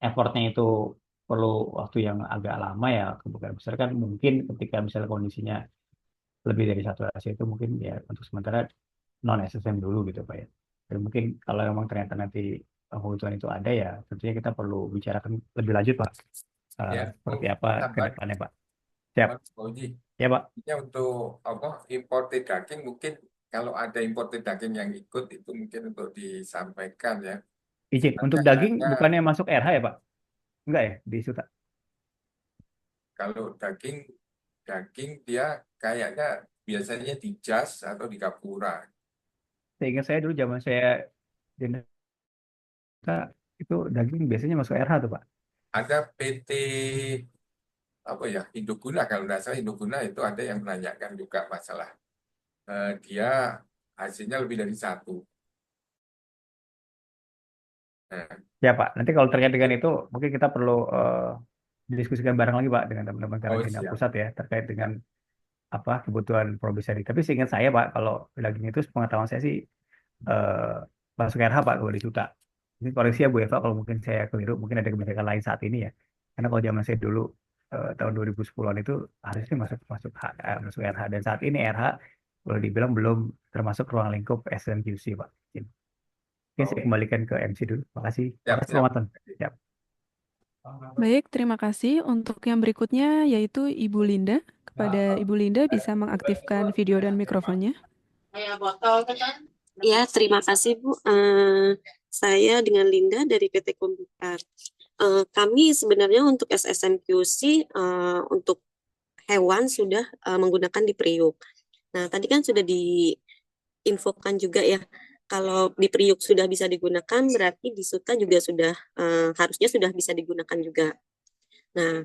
effortnya itu perlu waktu yang agak lama ya kemungkinan besar kan mungkin ketika misalnya kondisinya lebih dari satu AC itu mungkin ya untuk sementara non SSM dulu gitu Pak ya. Dan mungkin kalau memang ternyata nanti kebutuhan itu ada ya tentunya kita perlu bicarakan lebih lanjut Pak. Seperti apa ke depannya Pak. Siap. Ya Pak. Ini untuk apa imported daging mungkin kalau ada imported daging yang ikut itu mungkin untuk disampaikan ya. Izin untuk daging bukannya masuk RH ya Pak? Enggak ya di Suta? Kalau daging dia kayaknya biasanya di JAS atau di Gapura. Seingat saya dulu zaman saya itu daging biasanya masuk RH tuh Pak. Ada PT apa ya Indoguna kalau tidak salah Indoguna itu ada yang menanyakan juga masalah dia hasilnya lebih dari satu. Ya Pak, nanti kalau terkait dengan itu mungkin kita perlu diskusikan bareng lagi Pak dengan teman-teman karantina pusat ya terkait dengan apa kebutuhan probisari. Tapi seingat saya Pak, kalau daging itu pengetahuan saya sih masuk RH Pak kalau di Suta. Ini koreksi ya Bu Eva kalau mungkin saya keliru, mungkin ada kebijakan lain saat ini ya. Karena kalau zaman saya dulu tahun 2010-an itu harusnya masuk RH dan saat ini RH boleh dibilang belum termasuk ruang lingkup SNQC Pak. Oke, saya kembalikan ke MC dulu. Makasih. Makasih Pak Maton. Siap. Baik, terima kasih. Untuk yang berikutnya yaitu Ibu Linda. Kepada Ibu Linda bisa mengaktifkan video dan mikrofonnya. Ya, terima kasih Bu. Saya dengan Linda dari PT Komputer. Kami sebenarnya untuk SSNQC untuk hewan sudah menggunakan di Priuk. Nah, tadi kan sudah diinfokan juga ya, kalau di Priuk sudah bisa digunakan, berarti di Suta juga sudah harusnya sudah bisa digunakan juga. Nah,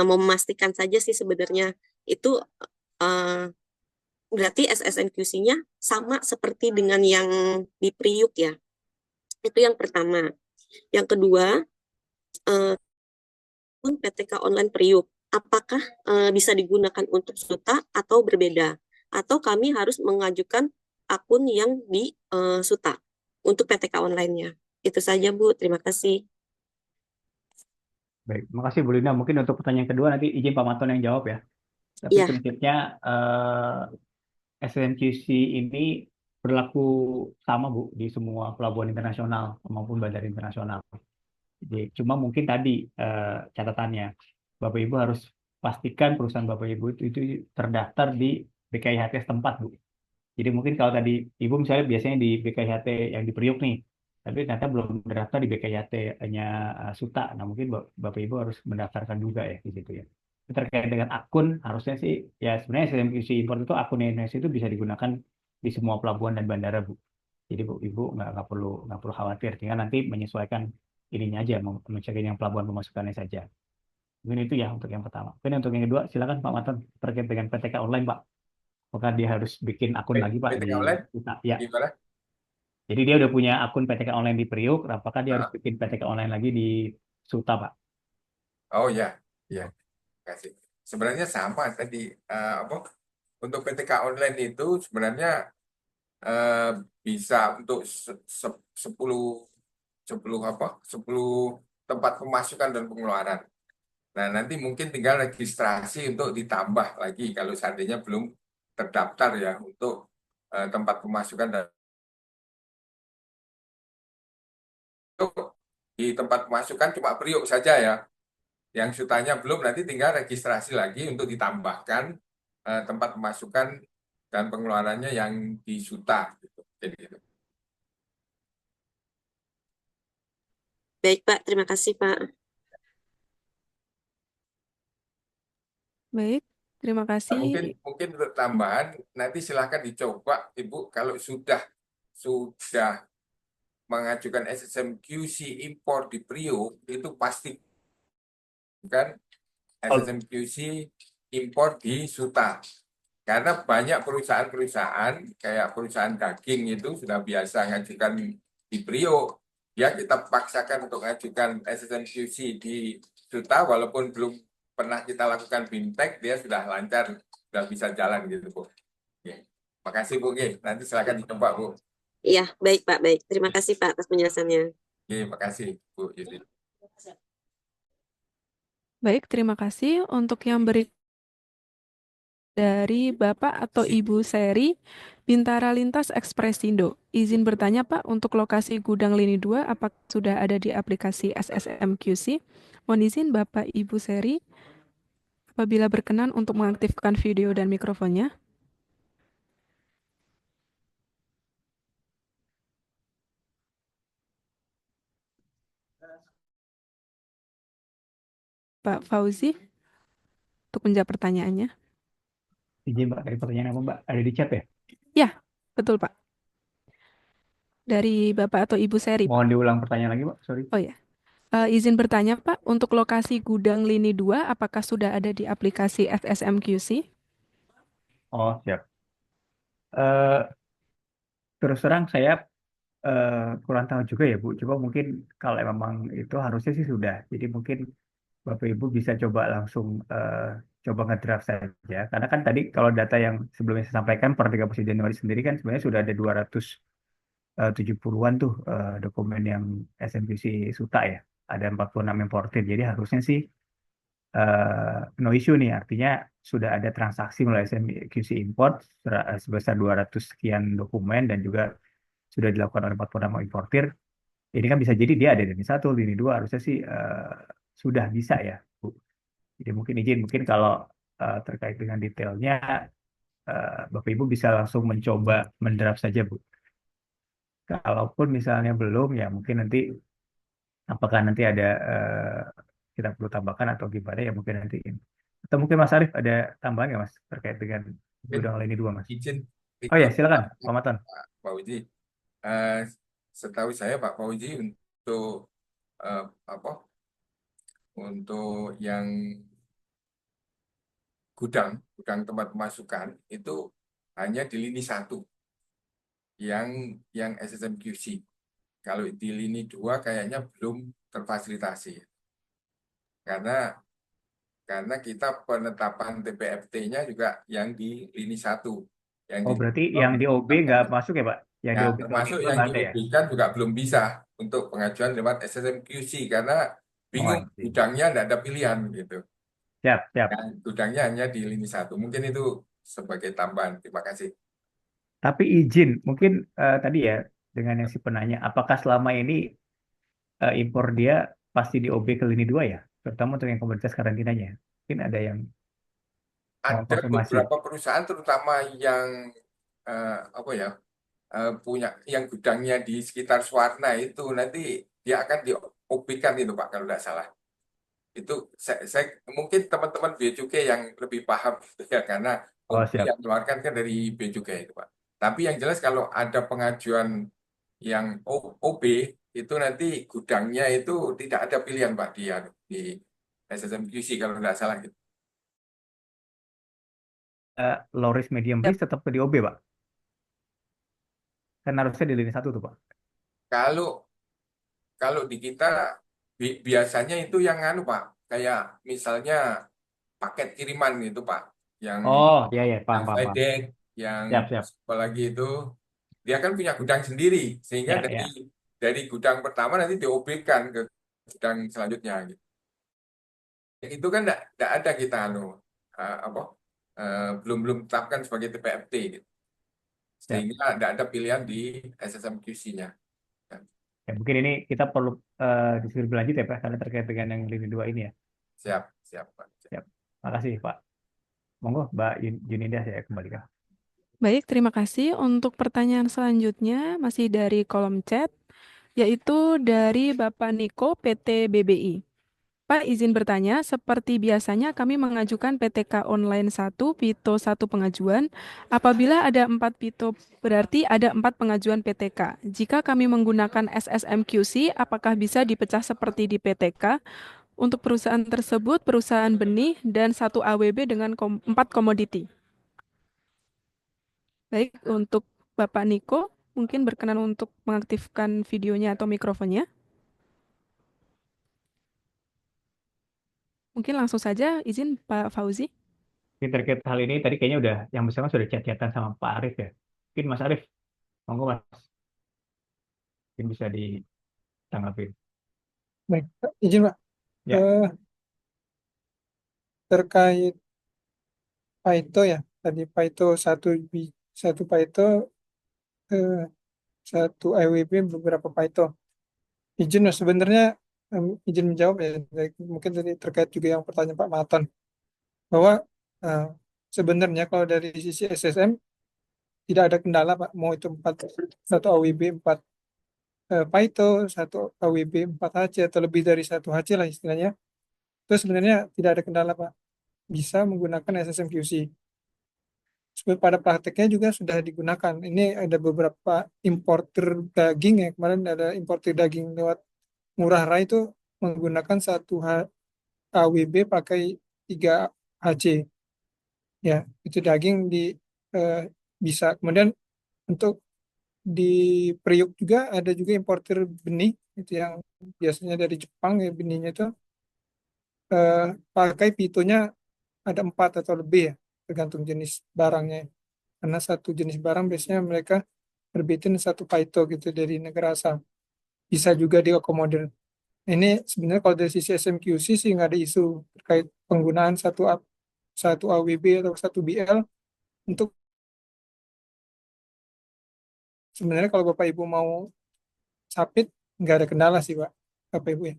mau memastikan saja sih sebenarnya itu berarti SSNQC-nya sama seperti dengan yang di Priuk ya. Itu yang pertama. Yang kedua, PTK online Priuk. apakah bisa digunakan untuk SUTA atau berbeda, atau kami harus mengajukan akun yang di SUTA untuk PTK online-nya. Itu saja Bu, terima kasih. Baik, makasih Bu Linda. Mungkin untuk pertanyaan kedua nanti izin Pak Maton yang jawab ya. Tapi Ya, prinsipnya SNQC ini berlaku sama Bu di semua pelabuhan internasional maupun bandara internasional. Jadi, cuma mungkin tadi catatannya Bapak Ibu harus pastikan perusahaan Bapak Ibu itu terdaftar di BKIHT setempat Bu. Jadi mungkin kalau tadi Ibu misalnya biasanya di BKIHT yang di Priuk nih, tapi ternyata belum terdaftar di BKIHT-nya Suta. Nah mungkin Bapak Ibu harus mendaftarkan juga ya di situ ya. Terkait dengan akun, harusnya sih ya sebenarnya SNMQC Import itu akun Indonesia itu bisa digunakan di semua pelabuhan dan bandara Bu. Jadi Bu Ibu nggak perlu khawatir, tinggal nanti menyesuaikan ininya aja, menyesuaikan yang pelabuhan pemasukannya saja. Mungkin itu ya untuk yang pertama. Mungkin untuk yang kedua, silakan Pak Maton terkait dengan PTK online Pak. Apakah dia harus bikin akun lagi Pak PTK di online Suta? Ya. gimana? Jadi dia udah punya akun PTK online di Priuk, apakah dia harus Ah, bikin PTK online lagi di Suta Pak? oh ya, ya, kasih. Sebenarnya sama tadi apa? Untuk PTK online itu sebenarnya eh, bisa untuk 10 tempat pemasukan dan pengeluaran. Nah, nanti mungkin tinggal registrasi untuk ditambah lagi kalau seandainya belum terdaftar ya untuk tempat pemasukan dan di tempat pemasukan cuma Priok saja ya. Yang Sutanya belum, nanti tinggal registrasi lagi untuk ditambahkan tempat pemasukan dan pengeluarannya yang di Suta gitu. Jadi gitu. baik Pak, terima kasih Pak. Baik, terima Nah, kasih. mungkin untuk tambahan nanti silahkan dicoba Ibu kalau sudah mengajukan SSM QC impor di Priok itu pasti bukan SSM QC impor di Suta. Karena banyak perusahaan-perusahaan kayak perusahaan daging itu sudah biasa ngajukan di Priok. Ya kita paksakan untuk ngajukan SSM QC di Suta walaupun belum pernah kita lakukan BIMTEK, dia sudah lancar, sudah bisa jalan gitu Bu. Oke. Makasih Bu. Oke. Nanti silakan dicoba Bu. Iya, baik Pak, baik. Terima kasih Pak atas penjelasannya. Oke, makasih Bu Yudin. Baik, terima kasih. Untuk yang dari Bapak atau Ibu Seri, Bintara Lintas Ekspresindo. Izin bertanya Pak, untuk lokasi gudang lini 2, apakah sudah ada di aplikasi SSMQC? Mohon izin Bapak Ibu Seri, apabila berkenan untuk mengaktifkan video dan mikrofonnya. Pak Fauzi, untuk menjawab pertanyaannya. Izin Pak, dari pertanyaan apa Mbak? Ada di chat ya? Ya, betul Pak. Dari Bapak atau Ibu Seri. Mohon diulang pertanyaan lagi Pak, sorry. Oh ya. Izin bertanya Pak, untuk lokasi gudang lini 2, apakah sudah ada di aplikasi SSMQC? Oh, siap. Eh, terus terang saya kurang tahu juga ya Bu. Coba mungkin kalau memang itu harusnya sih sudah. Jadi mungkin Bapak Ibu bisa coba langsung coba ngedraft saja. Karena kan tadi kalau data yang sebelumnya saya sampaikan per 31 Januari sendiri kan sebenarnya sudah ada 270-an tuh dokumen yang SNQC Suta ya. Ada 46 importir. Jadi harusnya sih no issue nih. Artinya sudah ada transaksi melalui SNQC import sebesar 200 sekian dokumen dan juga sudah dilakukan oleh 46 importir. Ini kan bisa jadi dia ada lini 1, lini 2 harusnya sih sudah bisa ya, Bu. Jadi mungkin kalau terkait dengan detailnya Bapak Ibu bisa langsung mencoba mendraft saja, Bu. Kalaupun misalnya belum ya mungkin nanti apakah nanti ada kita perlu tambahkan atau gimana ya mungkin nanti. Atau mungkin Mas Arief ada tambahan nggak Mas terkait dengan gudang lini 2 Mas? Izin Oh ya silakan Pak Maton. Pak Uji. Setahu saya Pak Fauzi untuk untuk yang gudang tempat pemasukan itu hanya di lini 1 yang SSMQC. Kalau di lini 2 kayaknya belum terfasilitasi. Karena karena kita penetapan TPFT-nya juga yang di lini 1. Yang Oh, di berarti yang di OB nggak masuk ya, Pak? Yang di Ya, OB kalau termasuk dua yang nggak di ada ya? OB kan juga belum bisa untuk pengajuan lewat SSM QC karena Oh, I bingung see. gudangnya tidak ada pilihan gitu. Siap, siap. Yang gudangnya hanya di lini 1. Mungkin itu sebagai tambahan. Terima kasih. Tapi izin, mungkin tadi ya dengan yang si penanya, apakah selama ini impor dia pasti di OB ke lini 2 ya? Terutama untuk yang komoditas karantinanya. Mungkin ada yang mau Ada konfirmasi. beberapa perusahaan terutama yang apa ya punya yang gudangnya di sekitar Suwarna itu nanti dia akan di OB-kan itu Pak kalau tidak salah. Itu saya mungkin teman-teman Bea Cukai yang lebih paham gitu ya karena Oh, OB siap. yang keluarkan kan dari Bea Cukai itu Pak. Tapi yang jelas kalau ada pengajuan yang OB itu nanti gudangnya itu tidak ada pilihan Pak di SSMQC kalau tidak salah gitu. Low risk medium risk tetap di OB, Pak. Kan harusnya di lini 1 tuh, Pak. Kalau kalau di kita biasanya itu yang anu Pak, kayak misalnya paket kiriman gitu Pak, yang Oh, iya, iya. Paham, yang paham, paham. FedEx, yang Siap, siap. apalagi itu dia kan punya gudang sendiri sehingga Ya, ya. dari gudang pertama nanti di-OB-kan ke gudang selanjutnya gitu. Itu kan tidak ada kita anu apa belum tetapkan sebagai TPFT gitu. Sehingga tidak ada pilihan di SSM QC-nya. Ya, mungkin ini kita perlu diskusi lebih lanjut ya, Pak, karena terkait dengan yang lini 2 ini ya. Siap Pak. Siap. Makasih, Pak. Monggo, Mbak Juninda, saya kembalikan. Baik, terima kasih. Untuk pertanyaan selanjutnya masih dari kolom chat, yaitu dari Bapak Niko PT BBI. Pak, izin bertanya, seperti biasanya kami mengajukan PTK online 1, PITO 1 pengajuan. Apabila ada 4 PITO, berarti ada 4 pengajuan PTK. Jika kami menggunakan SSMQC, apakah bisa dipecah seperti di PTK? Untuk perusahaan tersebut, perusahaan benih dan 1 AWB dengan 4 komoditi. Baik, untuk Bapak Niko, mungkin berkenan untuk mengaktifkan videonya atau mikrofonnya. Mungkin langsung saja izin Pak Fauzi. Mungkin terkait hal ini tadi kayaknya udah yang bersama sudah chat-chatan sama Pak Arief ya. Mungkin Mas Arief, monggo Mas. Mungkin bisa ditanggapi. Baik, izin Pak. Ya. Terkait Paito ya, tadi Paito satu Paito, satu IWB beberapa Paito. Izin sebenarnya izin menjawab ya, mungkin tadi terkait juga yang pertanyaan Pak Maton bahwa sebenarnya kalau dari sisi SSM tidak ada kendala Pak, mau itu 1 AWB 4 Paito, 1 AWB 4 HC atau lebih dari 1 HC lah istilahnya, itu sebenarnya tidak ada kendala Pak, bisa menggunakan SSM QC. Pada prakteknya juga sudah digunakan. Ini ada beberapa importer daging ya, kemarin ada importer daging lewat Ngurah Rai itu menggunakan 1 AWB pakai 3 HC. Ya, itu daging bisa. Kemudian untuk di Priuk juga ada juga importer benih itu yang biasanya dari Jepang ya, benihnya itu pakai pitonya ada 4 atau lebih ya, tergantung jenis barangnya. Karena satu jenis barang biasanya mereka terbitin 1 pito gitu dari negara asal. Bisa juga diakomodir. Ini sebenarnya kalau dari sisi SMQC sih nggak ada isu terkait penggunaan satu AWB atau 1 BL untuk sebenarnya kalau Bapak Ibu mau sapit nggak ada kendala sih Pak, Bapak Ibu ya.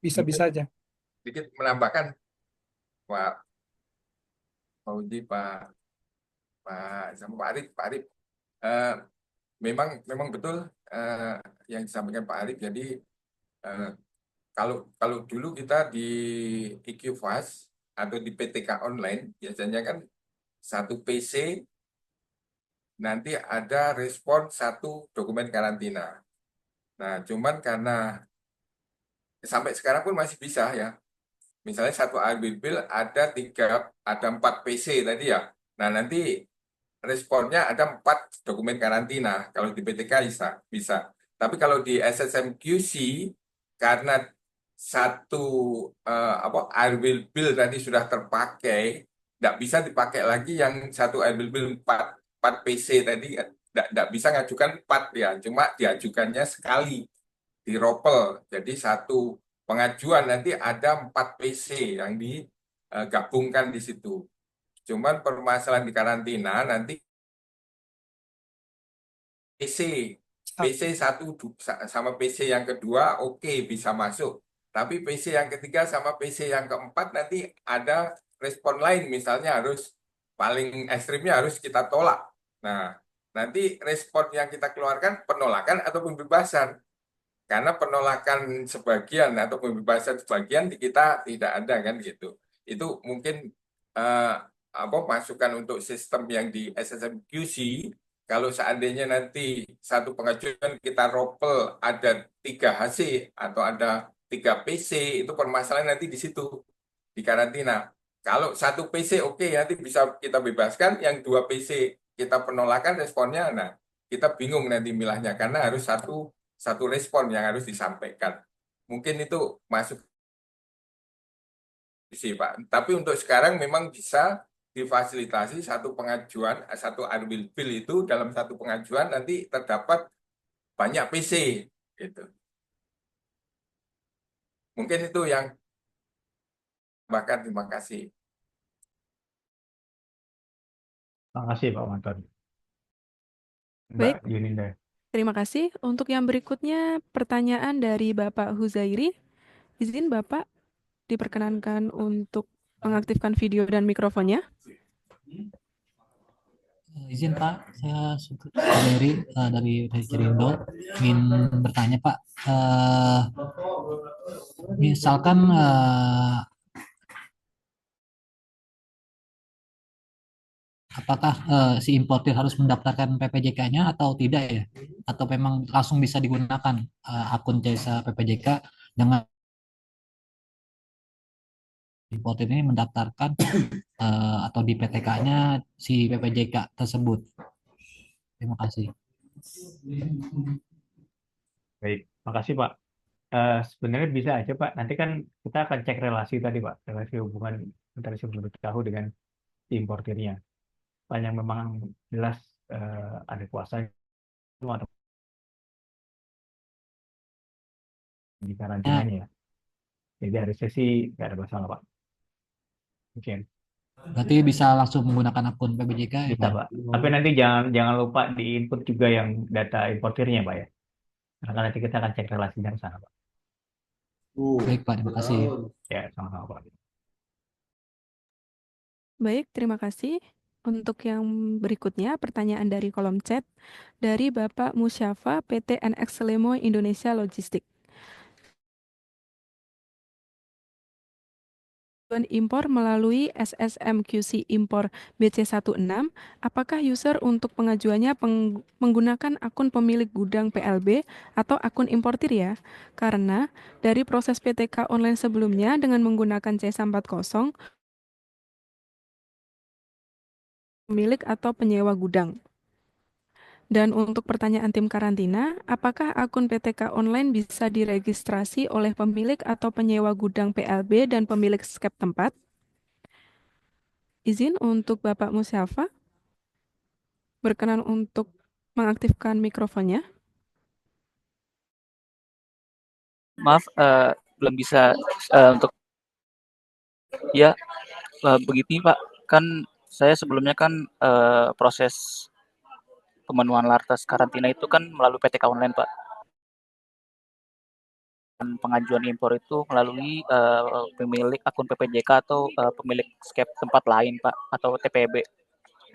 Bisa-bisa aja. Sedikit menambahkan Pak Fauzi, sama Pak Arief, memang betul yang disampaikan Pak Arief. Jadi kalau dulu kita di IQFAS atau di PTK online biasanya kan 1 PC nanti ada respon 1 dokumen karantina. Nah, cuman karena sampai sekarang pun masih bisa ya. Misalnya 1 AWB ada 4 PC tadi ya. Nah, nanti responnya ada 4 dokumen karantina. Kalau di PTK bisa. Tapi kalau di SSM QC karena satu air bill tadi sudah terpakai, tidak bisa dipakai lagi yang satu air bill 4 PC tadi, tidak bisa ngajukan 4 ya, cuma diajukannya sekali di ropel. Jadi satu pengajuan nanti ada 4 PC yang digabungkan di situ. Cuman permasalahan di karantina nanti PC PC satu sama PC yang kedua oke, bisa masuk. Tapi PC yang ketiga sama PC yang keempat nanti ada respon lain, misalnya harus paling ekstrimnya harus kita tolak. Nah, nanti respon yang kita keluarkan penolakan atau pembebasan. Karena penolakan sebagian atau pembebasan sebagian di kita tidak ada kan gitu. Itu mungkin eh, masukan untuk sistem yang di SSMQC. Kalau seandainya nanti satu pengajuan kita ropel ada 3 HC atau ada 3 PC, itu permasalahan nanti di situ, di karantina. Kalau satu PC oke, nanti bisa kita bebaskan, yang 2 PC kita penolakan responnya, nah kita bingung nanti milahnya karena harus satu respon yang harus disampaikan. Mungkin itu masuk sih Pak. Tapi untuk sekarang memang bisa difasilitasi satu pengajuan, satu bill itu dalam satu pengajuan nanti terdapat banyak PC gitu. Mungkin itu yang bahkan terima kasih. Terima kasih Pak Manton. Baik, Mbak Yuninda. terima kasih. Untuk yang berikutnya, pertanyaan dari Bapak Huzairi. Izin Bapak diperkenankan untuk mengaktifkan video dan mikrofonnya. Izin Pak, saya dari Jerindo ingin bertanya Pak. Misalkan apakah si importir harus mendaftarkan PPJK-nya atau tidak ya? Atau memang langsung bisa digunakan akun jasa PPJK dengan importir ini mendaftarkan atau di PTK-nya si PPJK tersebut? Terima kasih. Baik, makasih Pak. Sebenarnya bisa aja Pak. Nanti kan kita akan cek relasi tadi Pak, relasi hubungan antara si pemilik tahu dengan si importirnya. Pak yang memang jelas ada kuasa atau di karantinanya ya. Jadi harusnya sih nggak ada masalah Pak. Mungkin. Berarti bisa langsung menggunakan akun PPJK ya Bisa Pak? Pak. Tapi nanti jangan lupa di input juga yang data importirnya Pak ya. Karena nanti kita akan cek relasinya ke sana Pak. Baik Pak, terima kasih. Ya, sama-sama Pak. Baik, terima kasih. Untuk yang berikutnya, pertanyaan dari kolom chat dari Bapak Musyafa PT NX Lemo Indonesia Logistik. Impor melalui SSMQC Impor BC16, apakah user untuk pengajuannya menggunakan akun pemilik gudang PLB atau akun importir ya? Karena dari proses PTK online sebelumnya dengan menggunakan C140, pemilik atau penyewa gudang. Dan untuk pertanyaan tim karantina, apakah akun PTK online bisa diregistrasi oleh pemilik atau penyewa gudang PLB dan pemilik skep tempat? Izin untuk Bapak Musyafa, berkenan untuk mengaktifkan mikrofonnya. Maaf, belum bisa untuk ya begini Pak. Kan saya sebelumnya kan proses pemenuhan lartas karantina itu kan melalui PTK online Pak. Dan pengajuan impor itu melalui pemilik akun PPJK atau pemilik skep tempat lain Pak, atau TPB.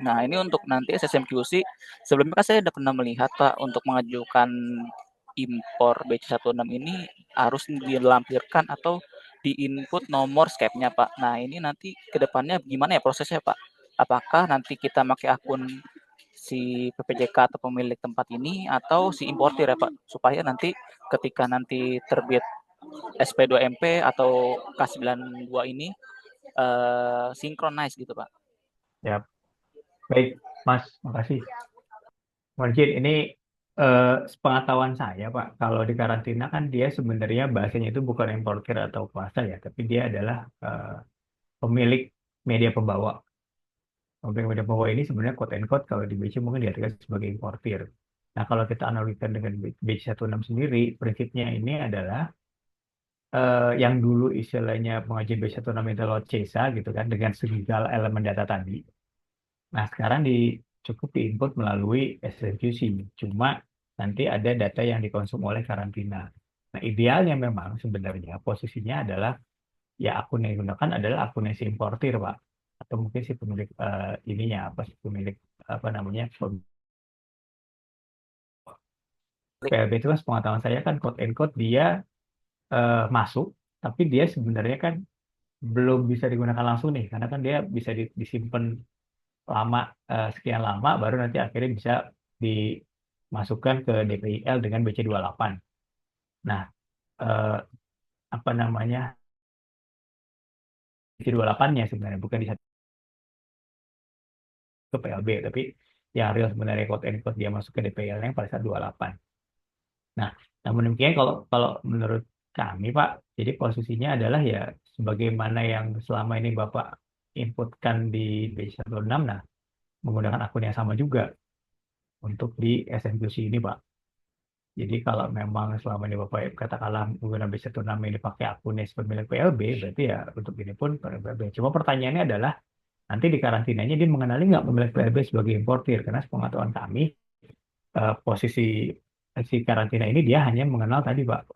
Nah ini untuk nanti SSMQC, sebelumnya kan saya sudah pernah melihat Pak, untuk mengajukan impor BC16 ini harus dilampirkan atau di-input nomor skepnya Pak. Nah ini nanti ke depannya gimana ya prosesnya Pak? Apakah nanti kita pakai akun si PPJK atau pemilik tempat ini atau si importir ya Pak, supaya nanti ketika nanti terbit SP2MP atau K92 ini synchronize gitu Pak. Ya, baik Mas, makasih. Mungkin ini Sepengetahuan saya, Pak, kalau di karantina kan dia sebenarnya bahasanya itu bukan importir atau kuasa ya, tapi dia adalah pemilik media pembawa. Pemilik media pembawa ini sebenarnya quote and quote kalau di BC mungkin diartikan sebagai importir. Nah, kalau kita analogikan dengan BC16 sendiri, prinsipnya ini adalah yang dulu istilahnya pengajian B16 itu lewat CESA gitu kan dengan segala elemen data tadi. Nah, sekarang cukup diinput melalui SNQC. Cuma nanti ada data yang dikonsum oleh karantina. Nah, idealnya memang sebenarnya posisinya adalah ya akun yang digunakan adalah akun si importir, Pak. Atau mungkin si pemilik ininya apa sih pemilik apa namanya PLB itu kan pengetahuan saya kan quote and quote dia masuk, tapi dia sebenarnya kan belum bisa digunakan langsung nih, karena kan dia bisa disimpan lama sekian lama, baru nanti akhirnya bisa dimasukkan ke DPIL dengan BC28. Nah, eh, apa namanya BC28-nya sebenarnya bukan di satu ke PLB, tapi yang real sebenarnya quote and quote dia masuk ke DPIL yang pada saat 28. Nah, namun demikian kalau kalau menurut kami Pak, jadi posisinya adalah ya sebagaimana yang selama ini Bapak inputkan di B16, nah menggunakan akun yang sama juga untuk di SNQC ini Pak. Jadi kalau memang selama ini Bapak katakanlah menggunakan B16 ini pakai akunnya sebagai pemilik PLB, berarti ya untuk ini pun PLB. Cuma pertanyaannya adalah nanti di karantinanya dia mengenali nggak pemilik PLB sebagai importir? Karena sepengetahuan kami posisi si karantina ini dia hanya mengenal tadi Pak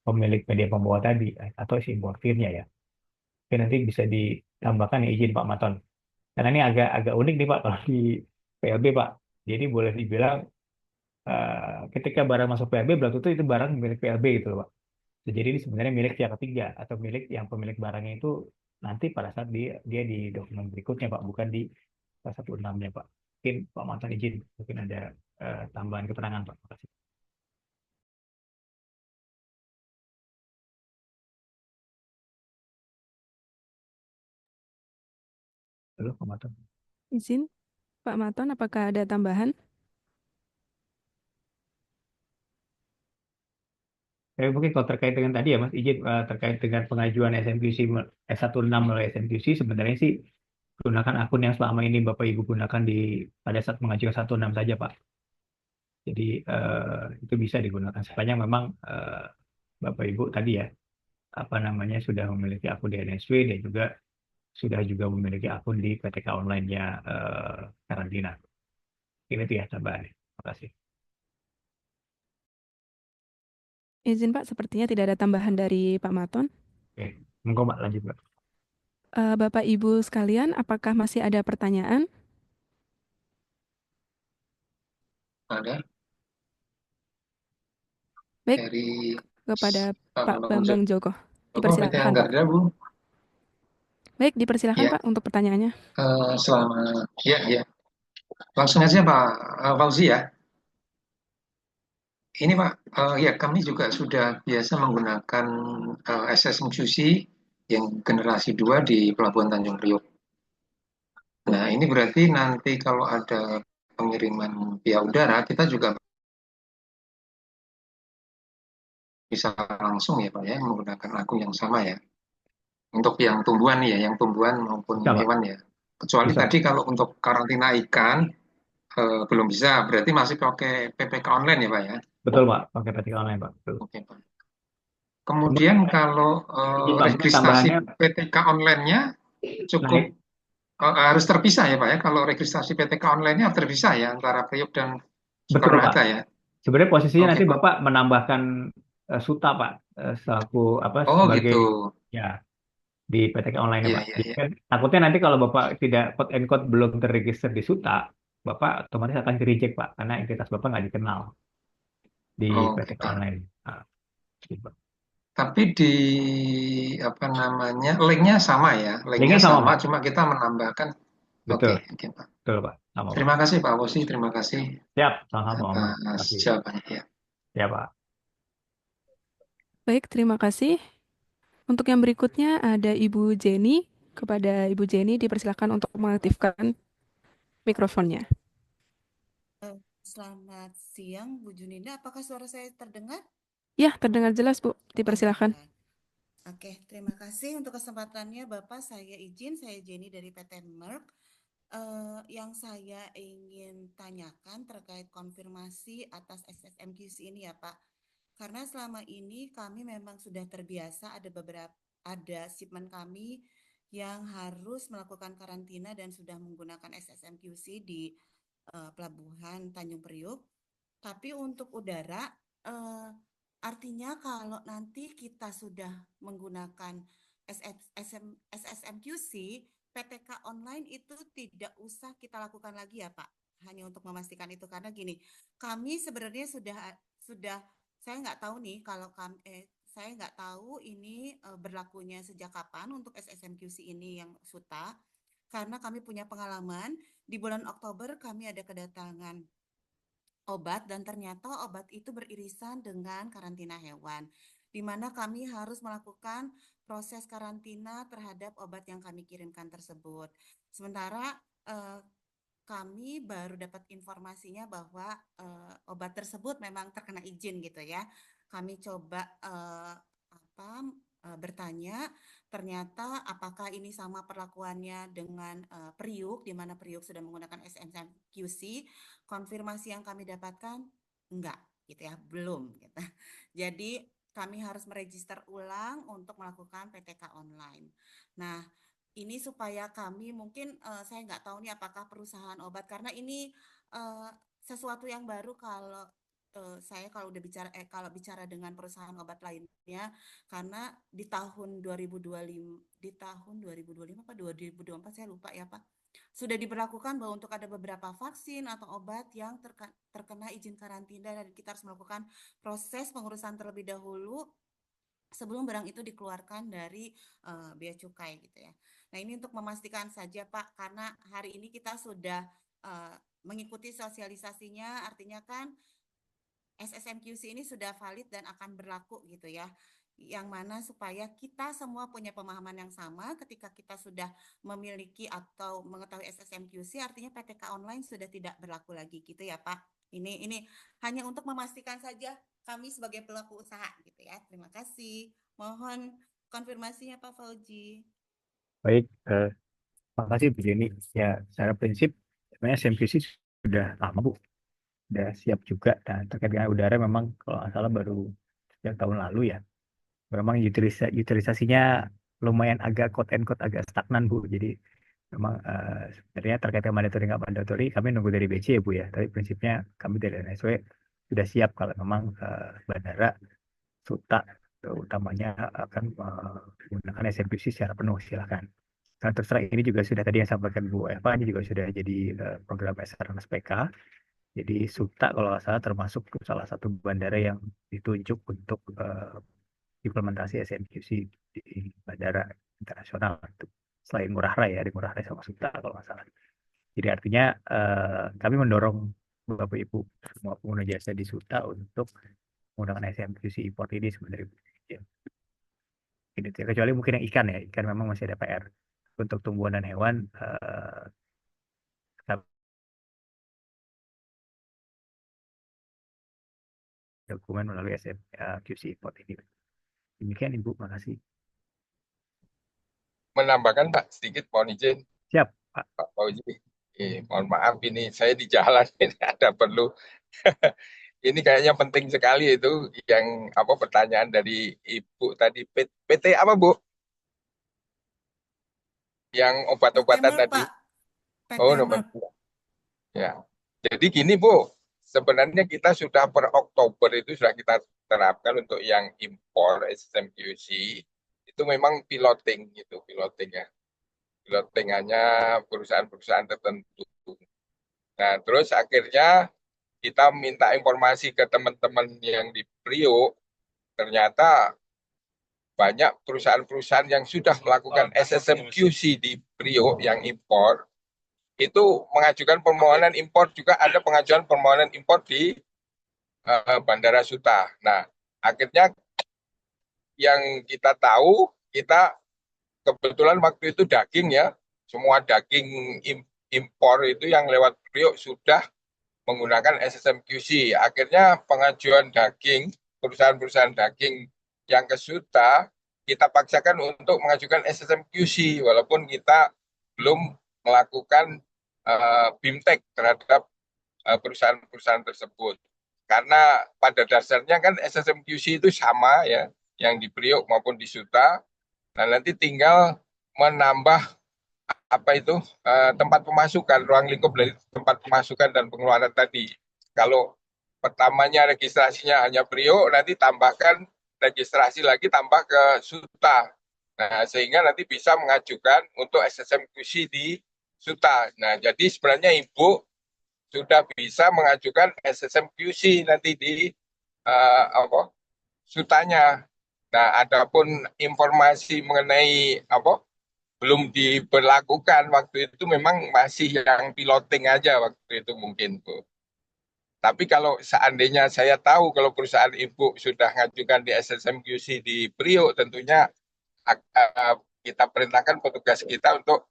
pemilik media pembawa tadi atau si importirnya ya. Oke, nanti bisa ditambahkan ya izin Pak Maton. Karena ini agak unik nih Pak kalau di PLB Pak. Jadi boleh dibilang ketika barang masuk PLB belum tentu itu barang milik PLB gitu loh Pak. Jadi ini sebenarnya milik pihak ketiga atau milik yang pemilik barangnya itu nanti pada saat dia di dokumen berikutnya Pak, bukan di 116-nya Pak. Mungkin Pak Maton izin, mungkin ada tambahan keterangan Pak. Terima kasih. Halo Pak Maton. Izin, Pak Maton, apakah ada tambahan? Mungkin kalau terkait dengan tadi ya Mas, izin terkait dengan pengajuan SNQC S16 melalui SNQC sebenarnya sih gunakan akun yang selama ini Bapak Ibu gunakan pada saat mengajukan 16 saja Pak. Jadi itu bisa digunakan sepanjang memang Bapak Ibu tadi ya apa namanya sudah memiliki akun di NSW dan sudah memiliki akun di PTK online-nya karantina. Ini tuh ya tambahannya. Terima kasih. Izin Pak, sepertinya tidak ada tambahan dari Pak Maton. Oke, monggo Mbak lanjut Mbak. Bapak Ibu sekalian, apakah masih ada pertanyaan? Ada Baik, dari kepada Pak Pak Bambang Joko. PT Dipersilakan Pak. Anggarda, Bu. Baik, dipersilakan Ya. Pak untuk pertanyaannya. Ya. Langsung aja Pak Fauzi ya. Ini Pak, ya kami juga sudah biasa menggunakan SSMQC yang generasi 2 di Pelabuhan Tanjung Priok. Nah, ini berarti nanti kalau ada pengiriman via udara, kita juga bisa langsung ya Pak ya, menggunakan akun yang sama ya. Untuk yang tumbuhan ya, yang tumbuhan maupun Bisa, Pak. hewan ya. Kecuali Bisa. tadi kalau untuk karantina ikan, belum bisa, berarti masih pakai PPK online ya Pak ya? Betul Pak, pakai PTK online Pak. Betul. Oke Pak. Kemudian kalau Pak, registrasi tambahannya PTK online-nya cukup harus terpisah ya Pak ya? Kalau registrasi PTK online-nya terpisah ya antara Priok dan betul Pak. Soekarno-Hatta ya? Sebenarnya posisinya Oke, nanti Pak. Bapak menambahkan Suta Pak selaku apa Oh sebagai gitu. ya di PTK online Iya, Pak. iya, Jadi iya. kan takutnya nanti kalau Bapak tidak quote and quote belum terregister di Suta, Bapak otomatis akan di-reject Pak karena identitas Bapak nggak dikenal di Oh PTK gitu. online. Nah, gitu, Pak. Tapi di apa namanya linknya sama ya, linknya Linknya sama, sama, Pak. cuma kita menambahkan. Betul. Oke Pak. Betul Pak. Sama, Pak. Terima kasih Pak Wosi, terima kasih Siap, sama-sama Om. atas jawabannya ya. Ya Pak. Baik, terima kasih. Untuk yang berikutnya ada Ibu Jenny. Kepada Ibu Jenny dipersilakan untuk mengaktifkan mikrofonnya. Selamat siang, Bu Juninda. Apakah suara saya terdengar? Ya, terdengar jelas, Bu. Dipersilakan. Oke, terima kasih untuk kesempatannya, Bapak. Saya Jenny dari PT Merck. Yang saya ingin tanyakan terkait konfirmasi atas SSMQC ini ya, Pak. Karena selama ini kami memang sudah terbiasa ada shipment kami yang harus melakukan karantina dan sudah menggunakan SSMQC di Pelabuhan Tanjung Priuk. Tapi untuk udara, artinya kalau nanti kita sudah menggunakan SSMQC, PTK online itu tidak usah kita lakukan lagi ya Pak? Hanya untuk memastikan itu, karena gini, kami sebenarnya sudah saya nggak tahu nih kalau saya nggak tahu ini berlakunya sejak kapan untuk SSMQC ini yang SUTA, karena kami punya pengalaman di bulan Oktober kami ada kedatangan obat dan ternyata obat itu beririsan dengan karantina hewan, di mana kami harus melakukan proses karantina terhadap obat yang kami kirimkan tersebut. Sementara kami baru dapat informasinya bahwa obat tersebut memang terkena izin gitu ya. Kami coba bertanya, ternyata apakah ini sama perlakuannya dengan Priuk, di mana Priuk sudah menggunakan SSMQC. Konfirmasi yang kami dapatkan enggak gitu ya, belum gitu. Jadi kami harus meregister ulang untuk melakukan PTK online. Nah, ini supaya kami mungkin saya nggak tahu nih apakah perusahaan obat, karena ini sesuatu yang baru kalau saya kalau bicara dengan perusahaan obat lainnya, karena di tahun 2025 apa 2024 saya lupa ya Pak, sudah diberlakukan bahwa untuk ada beberapa vaksin atau obat yang terkena izin karantina dan kita harus melakukan proses pengurusan terlebih dahulu sebelum barang itu dikeluarkan dari bea cukai gitu ya. Nah, ini untuk memastikan saja Pak, karena hari ini kita sudah mengikuti sosialisasinya, artinya kan SSMQC ini sudah valid dan akan berlaku gitu ya. Yang mana supaya kita semua punya pemahaman yang sama ketika kita sudah memiliki atau mengetahui SSMQC, artinya PTK online sudah tidak berlaku lagi gitu ya Pak. Ini hanya untuk memastikan saja kami sebagai pelaku usaha gitu ya. Terima kasih. Mohon konfirmasinya Pak Fauji. Baik, terima kasih Bu Jenny. Ya, secara prinsip sebenarnya SMQC sudah lama Bu, sudah siap juga. Dan terkait dengan udara memang kalau nggak salah baru sejak tahun lalu ya. Memang utilisasinya lumayan agak quote and quote agak stagnan Bu. Jadi memang sebenarnya terkait dengan mandatory nggak mandatory kami nunggu dari BC ya Bu ya. Tapi prinsipnya kami dari NSW sudah siap kalau memang bandara SUTA utamanya akan menggunakan SMQC secara penuh, silakan. Karena terserah ini juga sudah tadi yang sampaikan Bu Eva, ini juga sudah jadi program SRNAS PK. Jadi SUTA kalau nggak salah termasuk salah satu bandara yang ditunjuk untuk implementasi SMQC di bandara internasional. Selain Ngurah Rai ya, di Ngurah Rai sama SUTA kalau nggak salah. Jadi artinya kami mendorong Bapak Ibu semua pengguna jasa di SUTA untuk menggunakan SMQC import ini sebenarnya. Gitu. Kecuali mungkin yang ikan ya, ikan memang masih ada PR. Untuk tumbuhan dan hewan dokumen melalui SMQC import ini. Demikian Ibu, makasih. Menambahkan Pak sedikit, mohon izin. Siap Pak. Pak Fauji. Mohon maaf ini saya di jalan ini ada perlu. Ini kayaknya penting sekali itu yang pertanyaan dari Ibu tadi, PT apa Bu? Yang obat-obatan tadi. Oh, nomor. Ya. Jadi gini Bu, sebenarnya kita sudah per Oktober itu sudah kita terapkan untuk yang impor SSMQC itu memang piloting ya. Pilotingannya perusahaan-perusahaan tertentu. Nah, terus akhirnya kita minta informasi ke teman-teman yang di Priok, ternyata banyak perusahaan-perusahaan yang sudah melakukan SSMQC di Priok yang impor, itu mengajukan permohonan impor, juga ada pengajuan permohonan impor di Bandara SUTA. Nah, akhirnya yang kita tahu, kita kebetulan waktu itu daging ya, semua daging impor itu yang lewat Priok sudah menggunakan SSM QC. Akhirnya pengajuan daging, perusahaan-perusahaan daging yang ke SUTA, kita paksakan untuk mengajukan SSM QC, walaupun kita belum melakukan BIMTEK terhadap perusahaan-perusahaan tersebut. Karena pada dasarnya kan SSM QC itu sama ya, yang di Priok maupun di SUTA. Nah, nanti tinggal menambah tempat pemasukan, ruang lingkup dari tempat pemasukan dan pengeluaran tadi. Kalau pertamanya registrasinya hanya Priok, nanti tambahkan registrasi lagi tambah ke SUTA. Nah, sehingga nanti bisa mengajukan untuk SSM QC di SUTA. Nah, jadi sebenarnya Ibu sudah bisa mengajukan SSM QC nanti di SUTA-nya. Nah, adapun informasi mengenai belum diberlakukan waktu itu memang masih yang piloting aja waktu itu mungkin, Bu. Tapi kalau seandainya saya tahu kalau perusahaan Ibu sudah mengajukan di SSM QC di Priok, tentunya kita perintahkan petugas kita untuk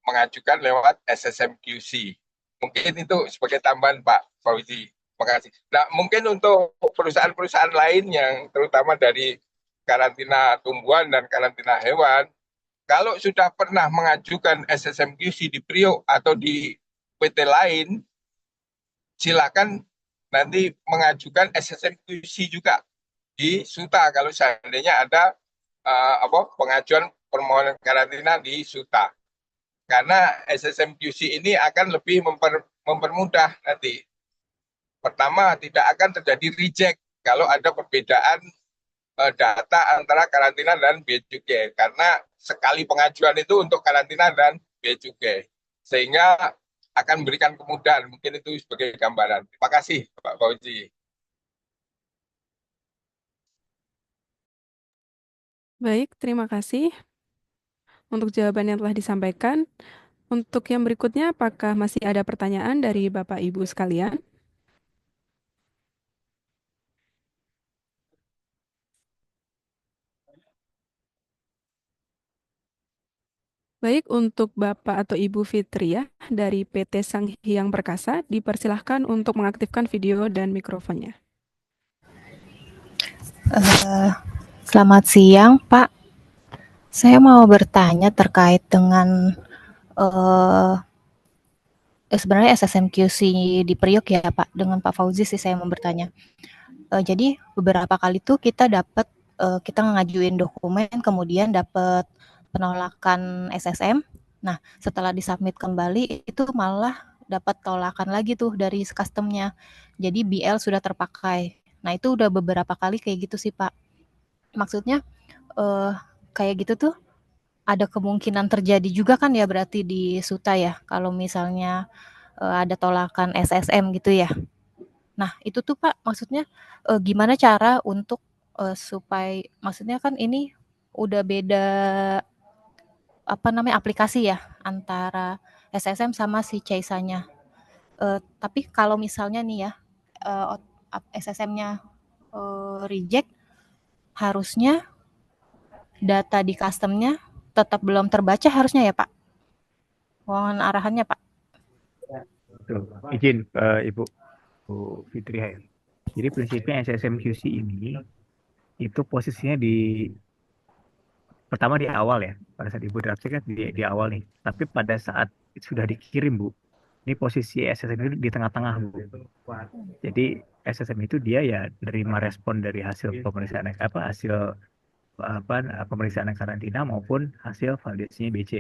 mengajukan lewat SSM QC. Mungkin itu sebagai tambahan Pak Fauzi. Terima kasih. Nah, mungkin untuk perusahaan-perusahaan lain yang terutama dari karantina tumbuhan dan karantina hewan, kalau sudah pernah mengajukan SSM QC di Priok atau di PT lain, silakan nanti mengajukan SSM QC juga di SUTA kalau seandainya ada pengajuan permohonan karantina di SUTA. Karena SSM QC ini akan lebih mempermudah nanti. Pertama, tidak akan terjadi reject kalau ada perbedaan data antara karantina dan bea cukai, karena sekali pengajuan itu untuk karantina dan bea cukai, sehingga akan memberikan kemudahan. Mungkin itu sebagai gambaran. Terima kasih Pak Fauzi. Baik, terima kasih untuk jawaban yang telah disampaikan. Untuk yang berikutnya, apakah masih ada pertanyaan dari Bapak Ibu sekalian? Baik, untuk Bapak atau Ibu Fitria dari PT Sanghyang Perkasa, dipersilahkan untuk mengaktifkan video dan mikrofonnya. Selamat siang, Pak. Saya mau bertanya terkait dengan sebenarnya SSM QC di Priok ya, Pak. Dengan Pak Fauzi sih saya mau bertanya. Jadi beberapa kali tuh kita dapat kita ngajuin dokumen, kemudian dapat penolakan SSM. Nah, setelah disubmit kembali itu malah dapat tolakan lagi tuh dari customnya. Jadi BL sudah terpakai. Nah, itu udah beberapa kali kayak gitu sih, Pak. Maksudnya kayak gitu tuh ada kemungkinan terjadi juga kan ya berarti di SUTA ya, kalau misalnya ada tolakan SSM gitu ya. Nah, itu tuh Pak, maksudnya gimana cara untuk supaya, maksudnya kan ini udah beda aplikasi ya antara SSM sama si Caesanya. Tapi kalau misalnya nih ya SSM-nya reject, harusnya data di custom-nya tetap belum terbaca harusnya ya Pak? Mohon arahannya Pak. Betul. Izin Ibu Fitria. Jadi prinsipnya SSM QC ini itu posisinya pertama di awal ya, pada saat Ibu drafting kan di awal nih. Tapi pada saat sudah dikirim Bu, ini posisi SSM itu di tengah-tengah Bu. Jadi SSM itu dia ya menerima respon dari hasil pemeriksaan pemeriksaan karantina maupun hasil validasinya BC.